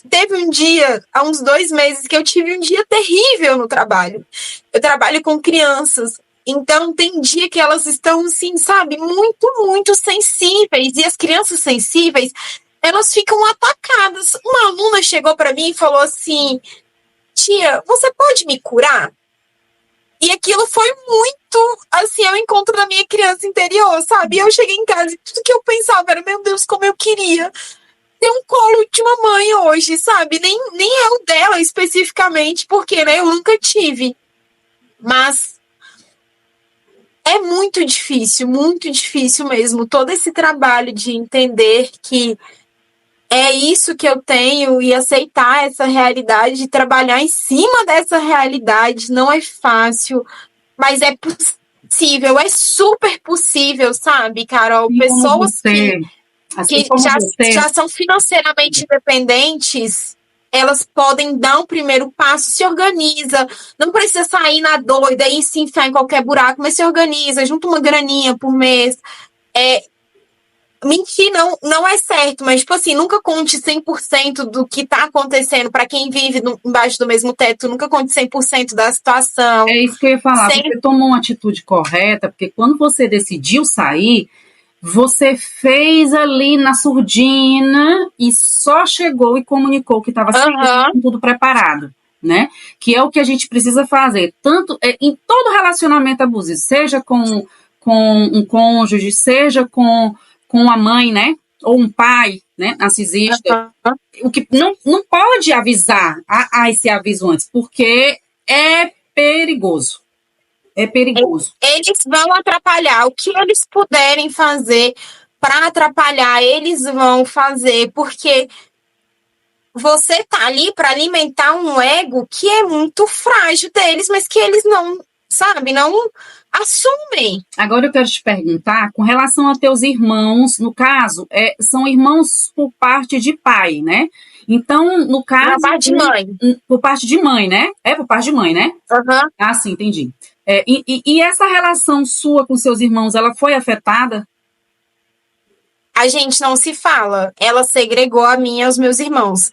Speaker 2: Teve um dia, há uns 2 meses, que eu tive um dia terrível no trabalho. Eu trabalho com crianças, então tem dia que elas estão, assim, sabe, muito, muito sensíveis. E as crianças sensíveis, elas ficam atacadas. Uma aluna chegou para mim e falou assim, tia, você pode me curar? E aquilo foi muito, assim, é o encontro da minha criança interior, sabe? E eu cheguei em casa e tudo que eu pensava era, meu Deus, como eu queria ter um colo de uma mãe hoje, sabe? Nem é o dela especificamente, porque, né, eu nunca tive. Mas É muito difícil mesmo. Todo esse trabalho de entender que é isso que eu tenho e aceitar essa realidade, trabalhar em cima dessa realidade não é fácil, mas é possível, é super possível, sabe, Carol?
Speaker 1: E como
Speaker 2: Pessoas
Speaker 1: você, assim
Speaker 2: que
Speaker 1: como você,
Speaker 2: já são financeiramente independentes, elas podem dar um primeiro passo, se organiza, não precisa sair na doida e se enfiar em qualquer buraco, mas se organiza, junta uma graninha por mês. Mentir não é certo, mas, tipo assim, nunca conte 100% do que tá acontecendo. Para quem vive embaixo do mesmo teto, nunca conte 100% da situação.
Speaker 1: é isso que eu ia falar,
Speaker 2: Sem...
Speaker 1: você tomou uma atitude correta, porque quando você decidiu sair, você fez ali na surdina e só chegou e comunicou que estava
Speaker 2: Aham.
Speaker 1: com tudo preparado, né? Que é o que a gente precisa fazer, tanto em todo relacionamento abusivo, seja com um cônjuge, seja com a mãe, né? Ou um pai, né? Narcisista.
Speaker 2: Aham.
Speaker 1: O que não pode avisar esse aviso antes, porque é perigoso. É perigoso.
Speaker 2: Eles vão atrapalhar. O que eles puderem fazer para atrapalhar, eles vão fazer, porque você tá ali para alimentar um ego que é muito frágil deles, mas que eles não, sabe, não assumem.
Speaker 1: Agora eu quero te perguntar, com relação a teus irmãos, no caso, são irmãos por parte de pai, né? Então, no
Speaker 2: Na
Speaker 1: caso,
Speaker 2: parte de mãe.
Speaker 1: por parte de mãe, né? É por parte de mãe, né?
Speaker 2: Uhum.
Speaker 1: Ah, sim, entendi. E essa relação sua com seus irmãos, ela foi afetada?
Speaker 2: A gente não se fala. Ela segregou a mim e aos meus irmãos.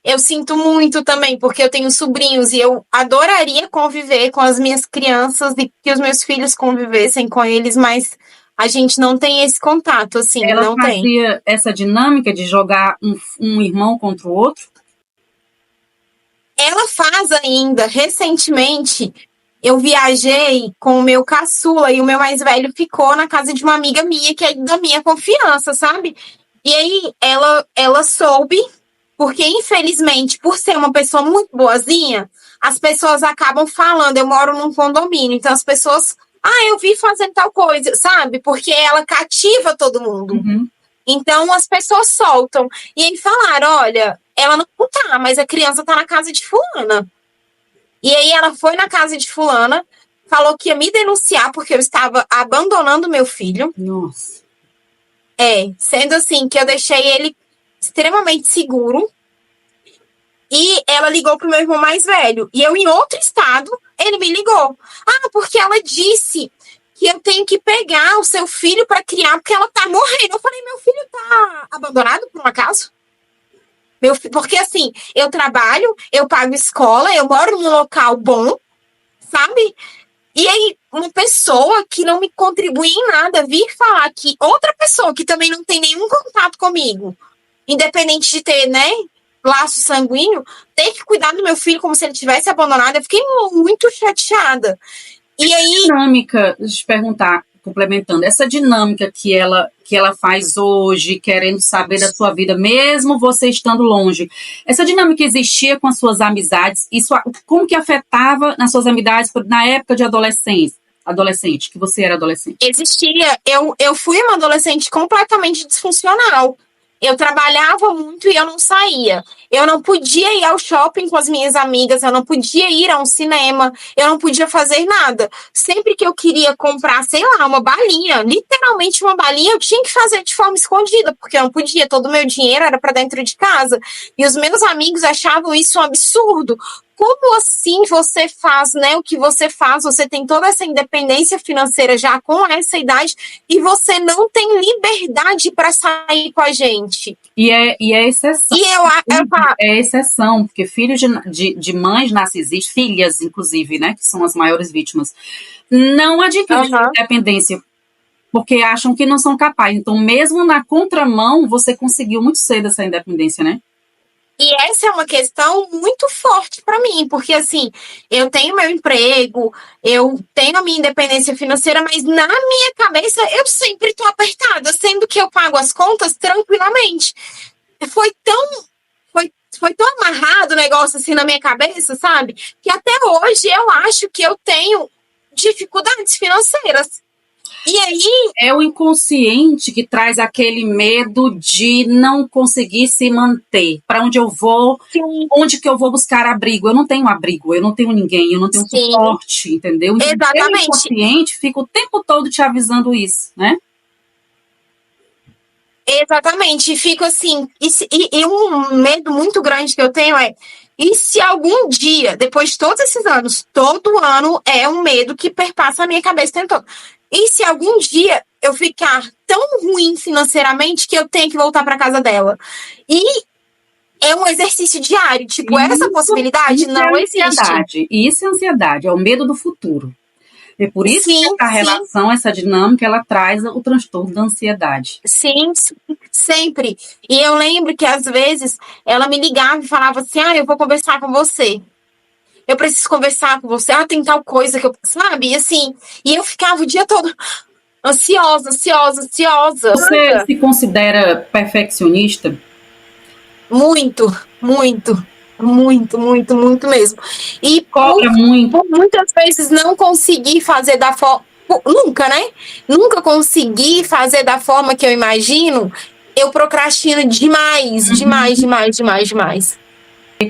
Speaker 2: Eu sinto muito também, porque eu tenho sobrinhos e eu adoraria conviver com as minhas crianças e que os meus filhos convivessem com eles, mas a gente não tem esse contato, assim,
Speaker 1: Ela
Speaker 2: não tem.
Speaker 1: fazia essa dinâmica de jogar um irmão contra o outro?
Speaker 2: Ela faz ainda. Recentemente, eu viajei com o meu caçula e o meu mais velho ficou na casa de uma amiga minha, que é da minha confiança, sabe? E aí ela soube, porque infelizmente, por ser uma pessoa muito boazinha, as pessoas acabam falando. Eu moro num condomínio, então as pessoas, eu vi fazendo tal coisa, sabe? Porque ela cativa todo mundo.
Speaker 1: Uhum.
Speaker 2: Então as pessoas soltam. E aí falaram: olha, ela não tá, mas a criança tá na casa de fulana. E aí ela foi na casa de fulana, falou que ia me denunciar porque eu estava abandonando meu filho.
Speaker 1: Nossa.
Speaker 2: Sendo assim que eu deixei ele extremamente seguro. E ela ligou pro meu irmão mais velho. E eu, em outro estado, ele me ligou. Porque ela disse que eu tenho que pegar o seu filho para criar porque ela tá morrendo. Eu falei: meu filho tá abandonado por um acaso? Porque assim, eu trabalho, eu pago escola, eu moro num local bom, sabe? E aí, uma pessoa que não me contribui em nada vir falar que outra pessoa que também não tem nenhum contato comigo, independente de ter, né, laço sanguíneo, ter que cuidar do meu filho como se ele tivesse abandonado, eu fiquei muito chateada. E aí...
Speaker 1: dinâmica, deixa eu te perguntar, complementando, essa dinâmica que ela faz hoje, querendo saber da sua vida, mesmo você estando longe, essa dinâmica existia com as suas amizades? Isso, como que afetava nas suas amizades na época de adolescente, que você era adolescente?
Speaker 2: Existia. Eu fui uma adolescente completamente disfuncional. Eu trabalhava muito e eu não saía. Eu não podia ir ao shopping com as minhas amigas, eu não podia ir a um cinema, eu não podia fazer nada. Sempre que eu queria comprar, sei lá, uma balinha, literalmente uma balinha, eu tinha que fazer de forma escondida, porque eu não podia, todo o meu dinheiro era para dentro de casa. E os meus amigos achavam isso um absurdo. Como assim você faz, né, o que você faz? Você tem toda essa independência financeira já com essa idade e você não tem liberdade para sair com a gente.
Speaker 1: E é exceção.
Speaker 2: E eu falo,
Speaker 1: é exceção, porque filhos de mães narcisistas, filhas, inclusive, né, que são as maiores vítimas, não adquirem independência, porque acham que não são capazes. Então, mesmo na contramão, você conseguiu muito cedo essa independência, né?
Speaker 2: E essa é uma questão muito forte para mim, porque assim, eu tenho meu emprego, eu tenho a minha independência financeira, mas na minha cabeça eu sempre estou apertada, sendo que eu pago as contas tranquilamente. Foi tão amarrado o negócio assim na minha cabeça, sabe? Que até hoje eu acho que eu tenho dificuldades financeiras. E aí...
Speaker 1: É o inconsciente que traz aquele medo de não conseguir se manter. Para onde eu vou,
Speaker 2: Sim.
Speaker 1: onde que eu vou buscar abrigo? Eu não tenho abrigo, eu não tenho ninguém, eu não tenho suporte, entendeu?
Speaker 2: Exatamente.
Speaker 1: O inconsciente fica o tempo todo te avisando isso, né?
Speaker 2: Exatamente, fico assim, e um medo muito grande que eu tenho é, e se algum dia, depois de todos esses anos, todo ano é um medo que perpassa a minha cabeça o tempo todo. E se algum dia eu ficar tão ruim financeiramente que eu tenho que voltar para casa dela? E é um exercício diário, tipo, essa possibilidade não existe.
Speaker 1: Isso é ansiedade, é o medo do futuro. É por isso que essa relação, essa dinâmica, ela traz o transtorno da ansiedade.
Speaker 2: Sim, sempre. E eu lembro que, às vezes, ela me ligava e falava assim, eu vou conversar com você. Eu preciso conversar com você. Tem tal coisa que eu... Sabe? E assim, e eu ficava o dia todo ansiosa.
Speaker 1: Você se considera perfeccionista?
Speaker 2: Muito mesmo. E
Speaker 1: cobra muito.
Speaker 2: Por muitas vezes não conseguir fazer da forma... Nunca, né? Nunca consegui fazer da forma que eu imagino. Eu procrastino demais.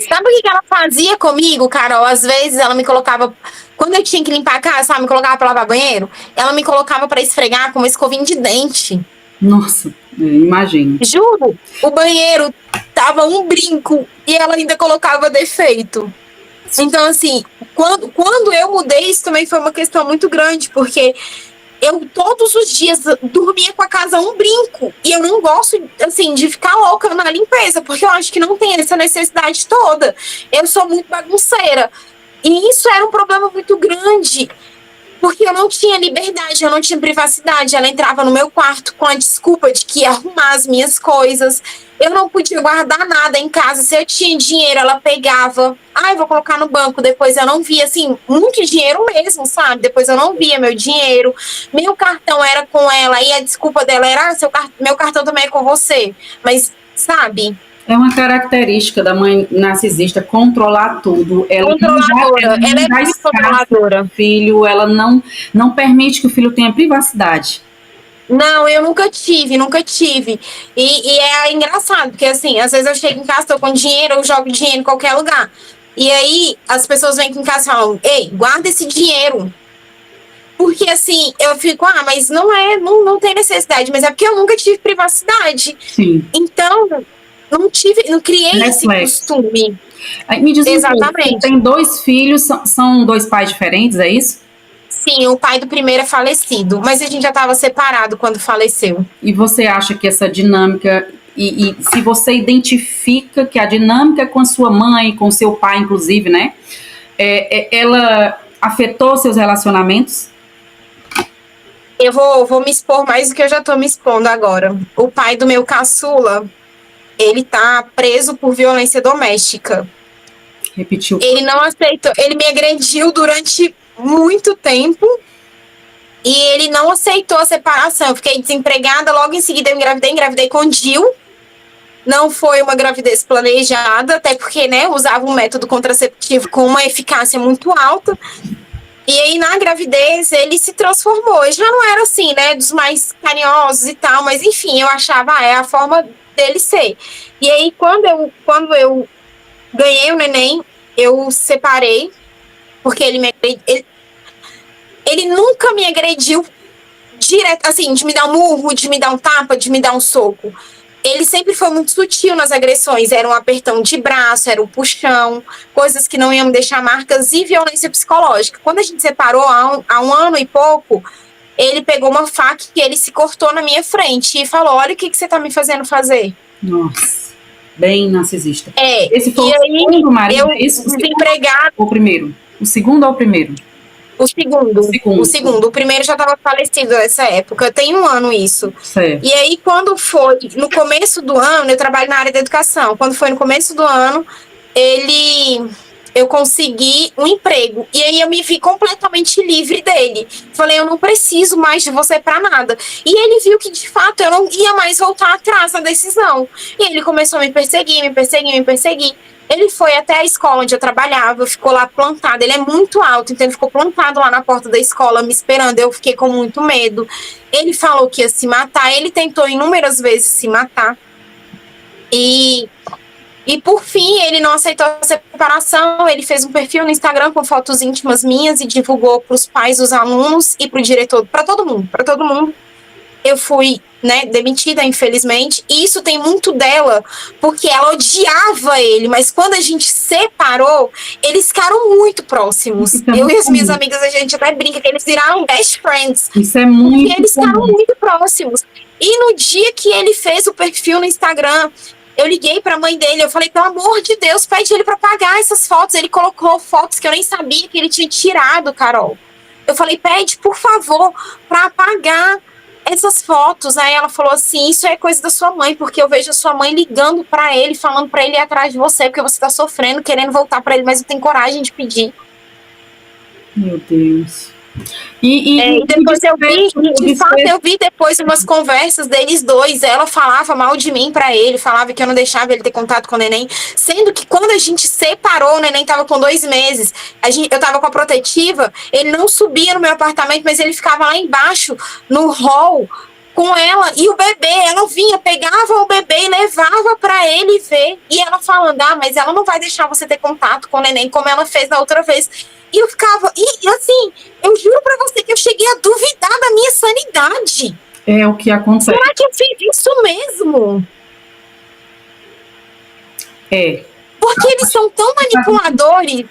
Speaker 2: Sabe o que ela fazia comigo, Carol? Às vezes ela me colocava... Quando eu tinha que limpar a casa, sabe? Me colocava pra lavar banheiro. Ela me colocava pra esfregar com uma escovinha de dente.
Speaker 1: Nossa, imagino.
Speaker 2: Juro, o banheiro tava um brinco e ela ainda colocava defeito. Então, assim, quando eu mudei, isso também foi uma questão muito grande, porque eu todos os dias dormia com a casa um brinco. E eu não gosto, assim, de ficar louca na limpeza, porque eu acho que não tem essa necessidade toda. Eu sou muito bagunceira. E isso era um problema muito grande, porque eu não tinha liberdade, eu não tinha privacidade. Ela entrava no meu quarto com a desculpa de que ia arrumar as minhas coisas. Eu não podia guardar nada em casa. Se eu tinha dinheiro, ela pegava. Vou colocar no banco. Depois eu não via, assim, muito dinheiro mesmo, sabe? Depois eu não via meu dinheiro. Meu cartão era com ela e a desculpa dela era, meu cartão também é com você. Mas, sabe...
Speaker 1: É uma característica da mãe narcisista controlar tudo. Ela
Speaker 2: é muito controladora.
Speaker 1: Filho, ela não permite que o filho tenha privacidade.
Speaker 2: Não, eu nunca tive. E é engraçado, porque assim, às vezes eu chego em casa, tô com dinheiro, eu jogo dinheiro em qualquer lugar. E aí as pessoas vêm aqui em casa e falam, ei, guarda esse dinheiro. Porque assim, eu fico, mas não tem necessidade, mas é porque eu nunca tive privacidade.
Speaker 1: Sim.
Speaker 2: Então, não criei esse costume.
Speaker 1: Me diz exatamente. Tem 2 filhos, são 2 pais diferentes, é isso?
Speaker 2: Sim, o pai do primeiro é falecido, mas a gente já estava separado quando faleceu.
Speaker 1: E você acha que essa dinâmica, e se você identifica que a dinâmica com a sua mãe, com o seu pai, inclusive, né, ela afetou seus relacionamentos?
Speaker 2: Eu vou me expor mais do que eu já estou me expondo agora. O pai do meu caçula, ele tá preso por violência doméstica.
Speaker 1: Repetiu.
Speaker 2: Ele não aceitou, ele me agrediu durante muito tempo e ele não aceitou a separação. Eu fiquei desempregada, logo em seguida eu engravidei com Gil. Não foi uma gravidez planejada, até porque, né, usava um método contraceptivo com uma eficácia muito alta. E aí, na gravidez, ele se transformou. Ele já não era assim, né, dos mais carinhosos e tal, mas enfim, eu achava, é a forma dele ser. E aí, quando eu ganhei o neném, eu separei, porque ele nunca me agrediu direto, assim, de me dar um murro, de me dar um tapa, de me dar um soco. Ele sempre foi muito sutil nas agressões. Era um apertão de braço, era um puxão, coisas que não iam me deixar marcas e violência psicológica. Quando a gente separou há um ano e pouco, ele pegou uma faca e ele se cortou na minha frente e falou, olha o que você tá me fazendo fazer.
Speaker 1: Nossa, bem narcisista.
Speaker 2: Esse foi o segundo marido? Desempregado.
Speaker 1: O primeiro? O segundo ou o primeiro?
Speaker 2: O segundo. O primeiro já estava falecido nessa época. Tem um ano isso.
Speaker 1: Certo.
Speaker 2: E aí, quando foi no começo do ano, eu trabalho na área da educação. Quando foi no começo do ano, eu consegui um emprego. E aí eu me vi completamente livre dele. Falei, eu não preciso mais de você para nada. E ele viu que, de fato, eu não ia mais voltar atrás na decisão. E ele começou a me perseguir. Ele foi até a escola onde eu trabalhava, ficou lá plantado. Ele é muito alto, então ele ficou plantado lá na porta da escola, me esperando. Eu fiquei com muito medo. Ele falou que ia se matar. Ele tentou inúmeras vezes se matar. E por fim, ele não aceitou a separação. Ele fez um perfil no Instagram com fotos íntimas minhas e divulgou para os pais dos alunos e para o diretor, para todo mundo, para todo mundo. Eu fui, né, demitida, infelizmente. E isso tem muito dela, porque ela odiava ele, mas quando a gente separou, eles ficaram muito próximos. Eu e as minhas amigas, a gente até brinca que eles viraram best friends.
Speaker 1: Isso é muito
Speaker 2: porque eles ficaram muito próximos. E no dia que ele fez o perfil no Instagram, eu liguei pra mãe dele, eu falei, pelo amor de Deus, pede ele pra apagar essas fotos. Ele colocou fotos que eu nem sabia que ele tinha tirado, Carol. Eu falei, pede, por favor, pra apagar essas fotos. Aí ela falou assim, isso é coisa da sua mãe, porque eu vejo a sua mãe ligando pra ele, falando pra ele ir atrás de você, porque você tá sofrendo, querendo voltar pra ele, mas não tem coragem de pedir.
Speaker 1: Meu Deus.
Speaker 2: E depois eu vi, de fato, eu vi depois umas conversas deles dois. Ela falava mal de mim pra ele, falava que eu não deixava ele ter contato com o neném, sendo que quando a gente separou, o neném tava com 2 meses, eu tava com a protetiva, ele não subia no meu apartamento, mas ele ficava lá embaixo, no hall, com ela e o bebê. Ela vinha, pegava o bebê e levava pra ele ver. E ela falando, mas ela não vai deixar você ter contato com o neném, como ela fez da outra vez. E eu ficava, e assim, eu juro pra você que eu cheguei a duvidar da minha sanidade.
Speaker 1: É o que acontece.
Speaker 2: Será que eu fiz isso mesmo? Porque eles são tão manipuladores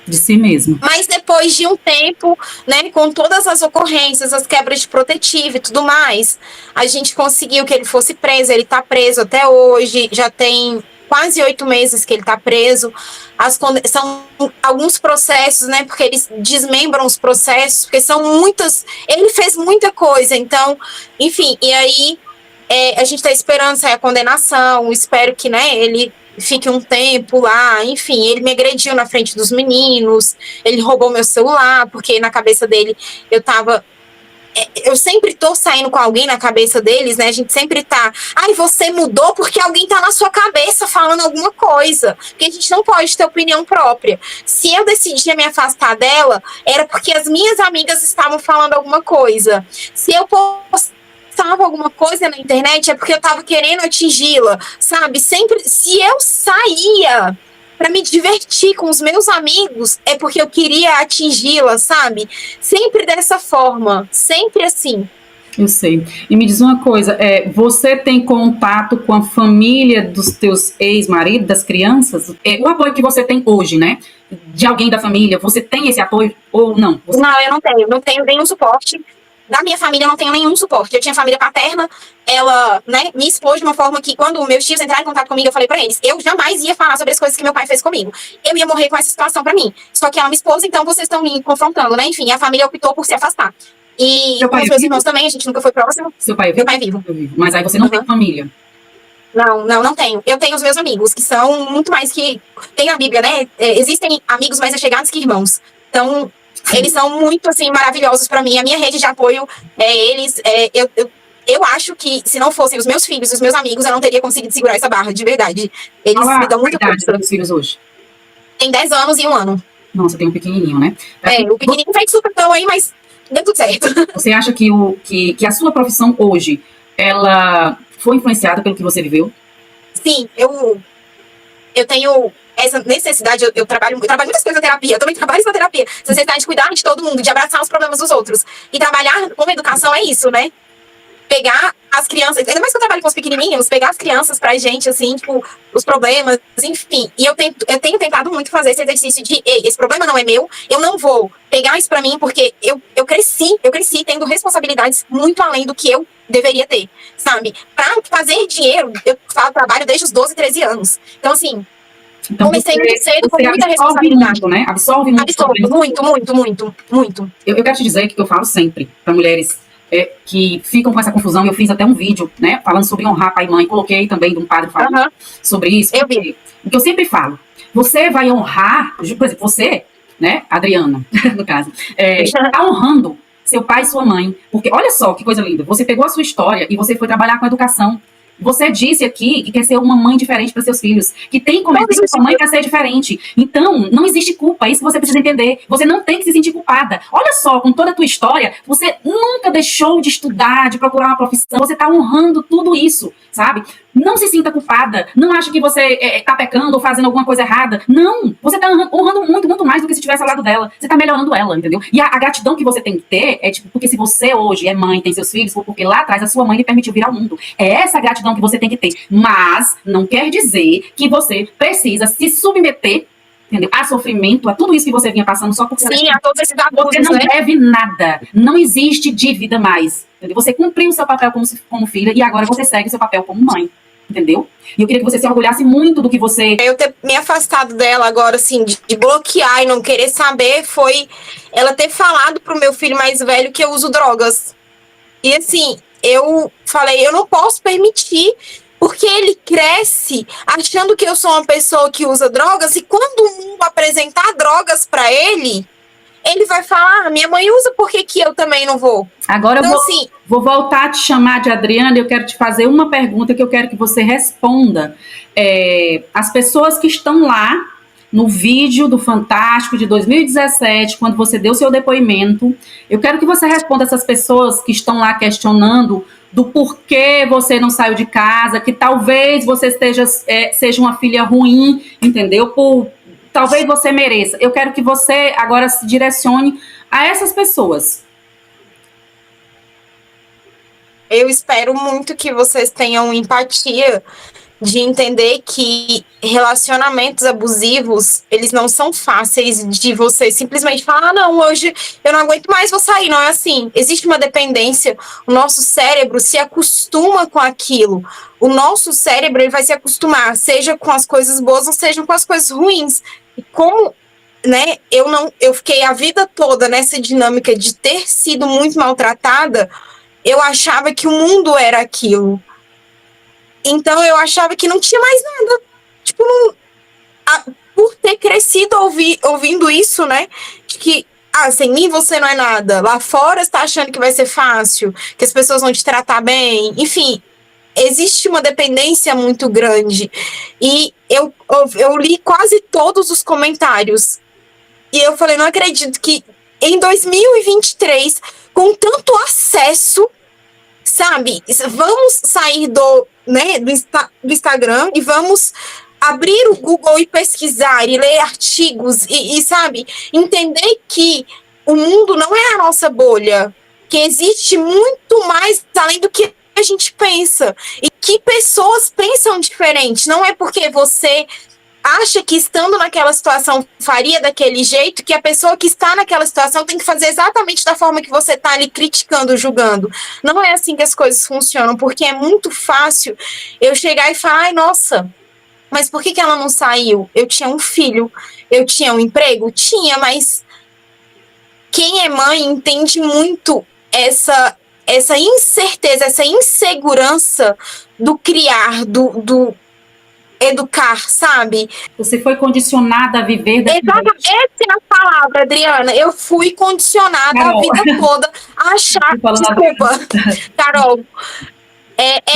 Speaker 1: de si mesmo.
Speaker 2: Mas depois de um tempo, né, com todas as ocorrências, as quebras de protetiva e tudo mais, a gente conseguiu que ele fosse preso. Ele tá preso até hoje, já tem quase 8 meses que ele tá preso. São alguns processos, né, porque eles desmembram os processos, porque são muitas... Ele fez muita coisa, então, enfim, e aí a gente tá esperando sair a condenação, espero que, né, ele fique um tempo lá, enfim, ele me agrediu na frente dos meninos, ele roubou meu celular, porque na cabeça dele eu sempre tô saindo com alguém na cabeça deles, né? A gente sempre tá, você mudou porque alguém tá na sua cabeça falando alguma coisa. Porque a gente não pode ter opinião própria. Se eu decidia me afastar dela, era porque as minhas amigas estavam falando alguma coisa. Se eu postava alguma coisa na internet, é porque eu tava querendo atingi-la, sabe? Sempre, se eu saía para me divertir com os meus amigos, é porque eu queria atingi-la, sabe? Sempre dessa forma, sempre assim.
Speaker 1: Eu sei. E me diz uma coisa, você tem contato com a família dos teus ex-maridos, das crianças? O apoio que você tem hoje, né? De alguém da família, você tem esse apoio ou não?
Speaker 2: Não, eu não tenho nenhum suporte. Da minha família eu não tenho nenhum suporte. Eu tinha família paterna, ela, né, me expôs de uma forma que quando meus tios entraram em contato comigo, eu falei pra eles, eu jamais ia falar sobre as coisas que meu pai fez comigo. Eu ia morrer com essa situação pra mim. Só que ela me expôs, então vocês estão me confrontando, né? Enfim, a família optou por se afastar. E com os meus irmãos também, a gente nunca foi próximo.
Speaker 1: Seu pai é vivo?
Speaker 2: Meu pai é vivo.
Speaker 1: Mas aí você não tem família?
Speaker 2: Não tenho. Eu tenho os meus amigos, que são muito mais que... Tem a Bíblia, né? Existem amigos mais achegados que irmãos. Então... Eles são muito, assim, maravilhosos pra mim. A minha rede de apoio é eles. Eu acho que se não fossem os meus filhos e os meus amigos, eu não teria conseguido segurar essa barra, de verdade. Eles me dão muita força.
Speaker 1: Qual a idade dos filhos hoje?
Speaker 2: Tem 10 anos e 1 ano.
Speaker 1: Nossa, tem um pequenininho, né?
Speaker 2: O pequenininho fez super tão aí, mas deu tudo certo.
Speaker 1: Você acha que a sua profissão hoje, ela foi influenciada pelo que você viveu?
Speaker 2: Sim, eu tenho... essa necessidade, eu trabalho muitas coisas na terapia, eu também trabalho isso na terapia, essa necessidade de cuidar de todo mundo, de abraçar os problemas dos outros. E trabalhar com educação é isso, né? Pegar as crianças, ainda mais que eu trabalho com os pequenininhos, pegar as crianças pra gente, assim, tipo, os problemas, enfim. E eu tenho tentado muito fazer esse exercício de, esse problema não é meu, eu não vou pegar isso pra mim, porque eu cresci tendo responsabilidades muito além do que eu deveria ter, sabe? Pra fazer dinheiro, eu trabalho desde os 12, 13 anos. Então, assim,
Speaker 1: então,
Speaker 2: comecei muito cedo com muita responsabilidade.
Speaker 1: Muito, né? Absorve
Speaker 2: muito.
Speaker 1: Eu quero te dizer que eu falo sempre para mulheres que ficam com essa confusão. Eu fiz até um vídeo, né, falando sobre honrar pai e mãe. Coloquei também de um padre falando sobre isso.
Speaker 2: Eu vi.
Speaker 1: O que eu sempre falo, você vai honrar, por exemplo, você, né, Adriana, no caso, está honrando seu pai e sua mãe. Porque olha só que coisa linda, você pegou a sua história e você foi trabalhar com educação. Você disse aqui que quer ser uma mãe diferente para seus filhos, que tem cometido que sua mãe quer ser diferente. Então, não existe culpa, é isso que você precisa entender. Você não tem que se sentir culpada. Olha só, com toda a tua história, você nunca deixou de estudar, de procurar uma profissão, você está honrando tudo isso, sabe? Não se sinta culpada, não ache que você está pecando ou fazendo alguma coisa errada. Não, você está honrando muito, muito mais do que se estivesse ao lado dela. Você está melhorando ela, entendeu? E a gratidão que você tem que ter é tipo, porque se você hoje é mãe, tem seus filhos, porque lá atrás a sua mãe lhe permitiu vir ao mundo. É essa gratidão que você tem que ter. Mas não quer dizer que você precisa se submeter, entendeu? A sofrimento, a tudo isso que você vinha passando só porque
Speaker 2: sim, a todos esses abusos,
Speaker 1: você não deve nada. Não existe dívida mais. Entendeu? Você cumpriu o seu papel como filha e agora você segue o seu papel como mãe. Entendeu? E eu queria que você se orgulhasse muito do que você...
Speaker 2: Eu ter me afastado dela agora, assim, de bloquear e não querer saber, foi ela ter falado pro meu filho mais velho que eu uso drogas. E assim, eu falei, eu não posso permitir, porque ele cresce achando que eu sou uma pessoa que usa drogas, e quando o mundo apresentar drogas para ele vai falar, minha mãe usa, por que eu também não vou?
Speaker 1: Agora então, eu vou voltar a te chamar de Adriana, eu quero te fazer uma pergunta que eu quero que você responda. As pessoas que estão lá no vídeo do Fantástico de 2017, quando você deu seu depoimento, eu quero que você responda essas pessoas que estão lá questionando do porquê você não saiu de casa, que talvez você seja uma filha ruim, entendeu? Talvez você mereça. Eu quero que você agora se direcione a essas pessoas.
Speaker 2: Eu espero muito que vocês tenham empatia de entender que relacionamentos abusivos, eles não são fáceis de você simplesmente falar, não, hoje eu não aguento mais, vou sair. Não é assim. Existe uma dependência. O nosso cérebro se acostuma com aquilo. O nosso cérebro, ele vai se acostumar, seja com as coisas boas ou seja com as coisas ruins. E como, né, eu fiquei a vida toda nessa dinâmica de ter sido muito maltratada, eu achava que o mundo era aquilo. Então eu achava que não tinha mais nada. Tipo, por ter crescido ouvindo isso, né? De que, sem mim você não é nada. Lá fora você tá achando que vai ser fácil, que as pessoas vão te tratar bem. Enfim, existe uma dependência muito grande. E eu li quase todos os comentários. E eu falei, não acredito que em 2023, com tanto acesso, sabe, vamos sair do Instagram e vamos abrir o Google e pesquisar e ler artigos e sabe, entender que o mundo não é a nossa bolha, que existe muito mais além do que a gente pensa e que pessoas pensam diferente. Não é porque você acha que estando naquela situação faria daquele jeito, que a pessoa que está naquela situação tem que fazer exatamente da forma que você está ali criticando, julgando. Não é assim que as coisas funcionam, porque é muito fácil eu chegar e falar, ai, nossa, mas por que ela não saiu? Eu tinha um filho, eu tinha um emprego? Tinha, mas quem é mãe entende muito essa incerteza, essa insegurança do criar, do educar, sabe?
Speaker 1: Você foi condicionada a viver...
Speaker 2: Exatamente, essa é a palavra, Adriana. Eu fui condicionada Carol. A vida toda a achar... Desculpa, Carol.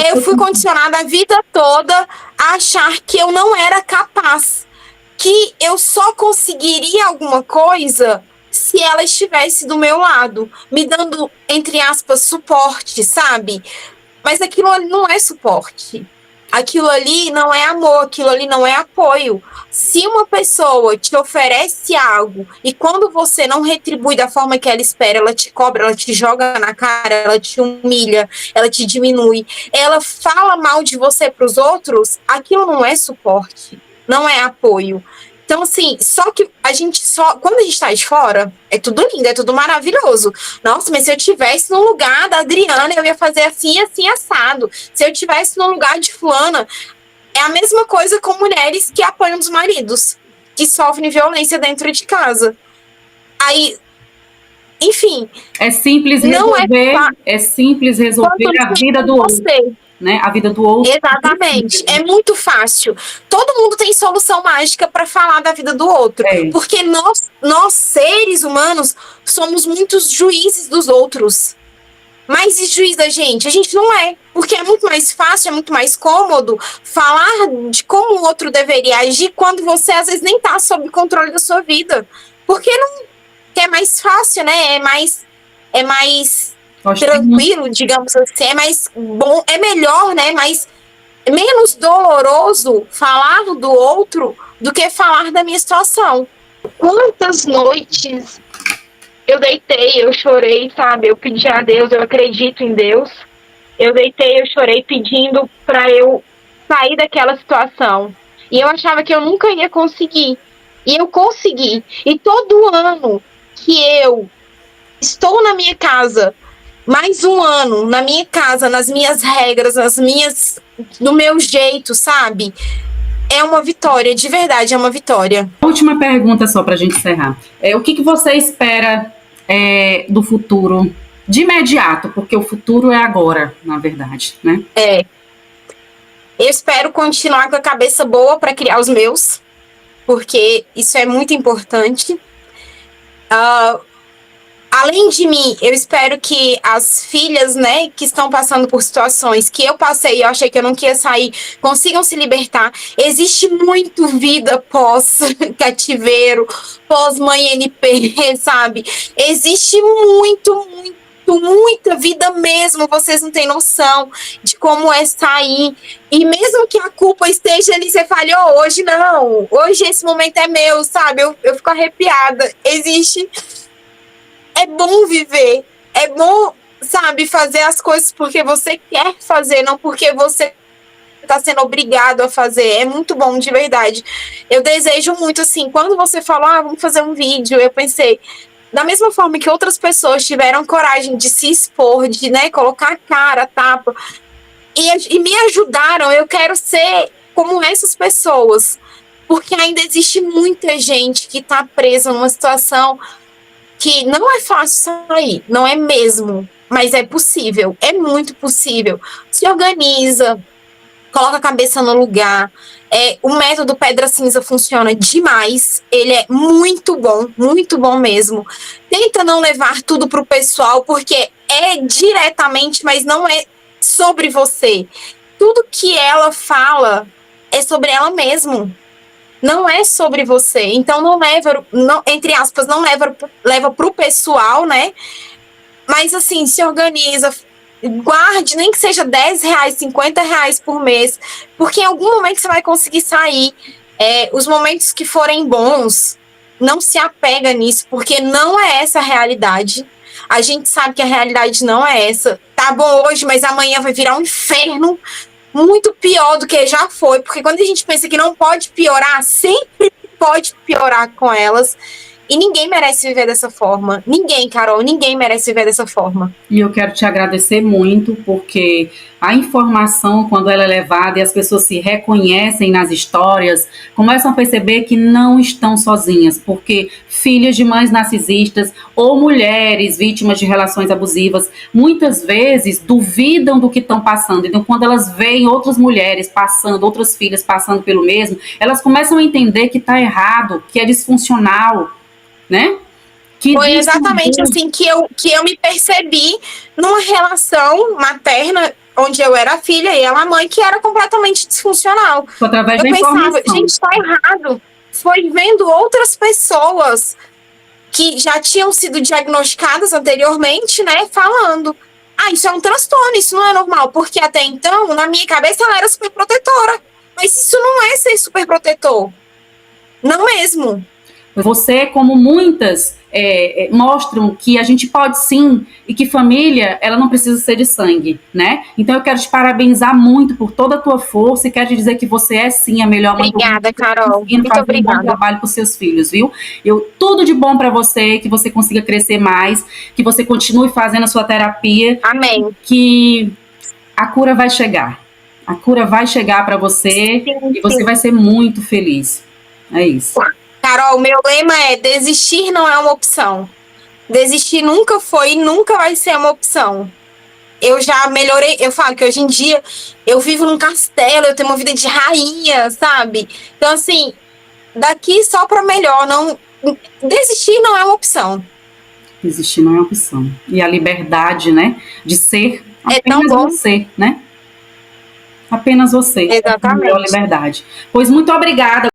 Speaker 2: Eu fui condicionada a vida toda a achar que eu não era capaz, que eu só conseguiria alguma coisa se ela estivesse do meu lado, me dando, entre aspas, suporte, sabe? Mas aquilo ali não é suporte. Aquilo ali não é amor, aquilo ali não é apoio. Se uma pessoa te oferece algo e quando você não retribui da forma que ela espera, ela te cobra, ela te joga na cara, ela te humilha, ela te diminui, ela fala mal de você para os outros, aquilo não é suporte, não é apoio. Então, assim, só que quando a gente tá de fora, é tudo lindo, é tudo maravilhoso. Nossa, mas se eu tivesse no lugar da Adriana, eu ia fazer assim, assim, assado. Se eu tivesse no lugar de fulana, é a mesma coisa com mulheres que apoiam os maridos, que sofrem violência dentro de casa. Aí, enfim.
Speaker 1: É simples resolver, é simples resolver a vida do outro. Né? A vida do outro.
Speaker 2: Exatamente. É muito fácil. Todo mundo tem solução mágica para falar da vida do outro. Porque nós, seres humanos, somos muitos juízes dos outros. mais juiz da gente. A gente não é, porque é muito mais fácil, é muito mais cômodo falar de como o outro deveria agir quando você às vezes nem está sob controle da sua vida. Porque não é mais fácil, né? É mais tranquilo, digamos assim, é mais bom, é melhor, né? Mas é menos doloroso falar do outro do que falar da minha situação. Quantas noites eu deitei, eu chorei, sabe? Eu pedi a Deus, eu acredito em Deus. Eu deitei, eu chorei pedindo para eu sair daquela situação. E eu achava que eu nunca ia conseguir. E eu consegui. E todo ano que eu estou na minha casa, mais um ano na minha casa, nas minhas regras, no meu jeito, sabe? É uma vitória, de verdade, é uma vitória.
Speaker 1: Última pergunta só para a gente encerrar. O que você espera do futuro de imediato? Porque o futuro é agora, na verdade, né?
Speaker 2: Eu espero continuar com a cabeça boa para criar os meus, porque isso é muito importante. Além de mim, eu espero que as filhas, né, que estão passando por situações que eu passei e eu achei que eu não queria sair, consigam se libertar. Existe muito vida pós-cativeiro, pós-mãe NP, sabe? Existe muita vida mesmo, vocês não têm noção de como é sair. E mesmo que a culpa esteja ali, você falhou, hoje não, hoje esse momento é meu, sabe? Eu fico arrepiada. É bom viver, é bom, sabe, fazer as coisas porque você quer fazer, não porque você está sendo obrigado a fazer. É muito bom, de verdade. Eu desejo muito, assim, quando você falou, vamos fazer um vídeo, eu pensei, da mesma forma que outras pessoas tiveram coragem de se expor, de, né, colocar a cara, tapa, e me ajudaram, eu quero ser como essas pessoas, porque ainda existe muita gente que está presa numa situação que não é fácil sair, não é mesmo, mas é possível, é muito possível. Se organiza, coloca a cabeça no lugar. O método Pedra Cinza funciona demais, ele é muito bom mesmo. Tenta não levar tudo pro pessoal, porque é diretamente, mas não é sobre você. Tudo que ela fala é sobre ela mesma. Não é sobre você. Então não leva, entre aspas, não leva pro pessoal, né? Mas assim, se organiza, guarde, nem que seja R$10, R$50 por mês, porque em algum momento você vai conseguir sair. Os momentos que forem bons, não se apega nisso, porque não é essa a realidade. A gente sabe que a realidade não é essa. Tá bom hoje, mas amanhã vai virar um inferno. Muito pior do que já foi, porque quando a gente pensa que não pode piorar, sempre pode piorar com elas. E ninguém merece viver dessa forma. Ninguém, Carol, ninguém merece viver dessa forma.
Speaker 1: E eu quero te agradecer muito, porque a informação, quando ela é levada e as pessoas se reconhecem nas histórias, começam a perceber que não estão sozinhas, porque filhas de mães narcisistas ou mulheres vítimas de relações abusivas, muitas vezes duvidam do que estão passando. Então, quando elas veem outras mulheres passando, outras filhas passando pelo mesmo, elas começam a entender que está errado, que é disfuncional, né?
Speaker 2: Foi exatamente assim que eu me percebi numa relação materna onde eu era filha e ela mãe, que era completamente disfuncional.
Speaker 1: Através da
Speaker 2: pensava, gente, está errado. Foi vendo outras pessoas que já tinham sido diagnosticadas anteriormente, né, falando, isso é um transtorno, isso não é normal, porque até então, na minha cabeça, ela era super protetora. Mas isso não é ser super protetor. Não mesmo.
Speaker 1: Você, como muitas, mostram que a gente pode sim, e que família, ela não precisa ser de sangue, né? Então eu quero te parabenizar muito por toda a tua força e quero te dizer que você é sim a melhor mãe.
Speaker 2: Obrigada, Carol. Muito obrigada.
Speaker 1: Um bom trabalho para os seus filhos, viu? Tudo de bom para você, que você consiga crescer mais, que você continue fazendo a sua terapia.
Speaker 2: Amém.
Speaker 1: Que a cura vai chegar. A cura vai chegar para você, sim, e você vai ser muito feliz. É isso.
Speaker 2: Carol, meu lema é: desistir não é uma opção. Desistir nunca foi e nunca vai ser uma opção. Eu já melhorei, eu falo que hoje em dia eu vivo num castelo, eu tenho uma vida de rainha, sabe? Então, assim, daqui só para melhor, não desistir não é uma opção.
Speaker 1: Desistir não é opção. E a liberdade, né, de ser apenas você, né? Apenas você.
Speaker 2: Exatamente.
Speaker 1: É a maior liberdade. Pois muito obrigada.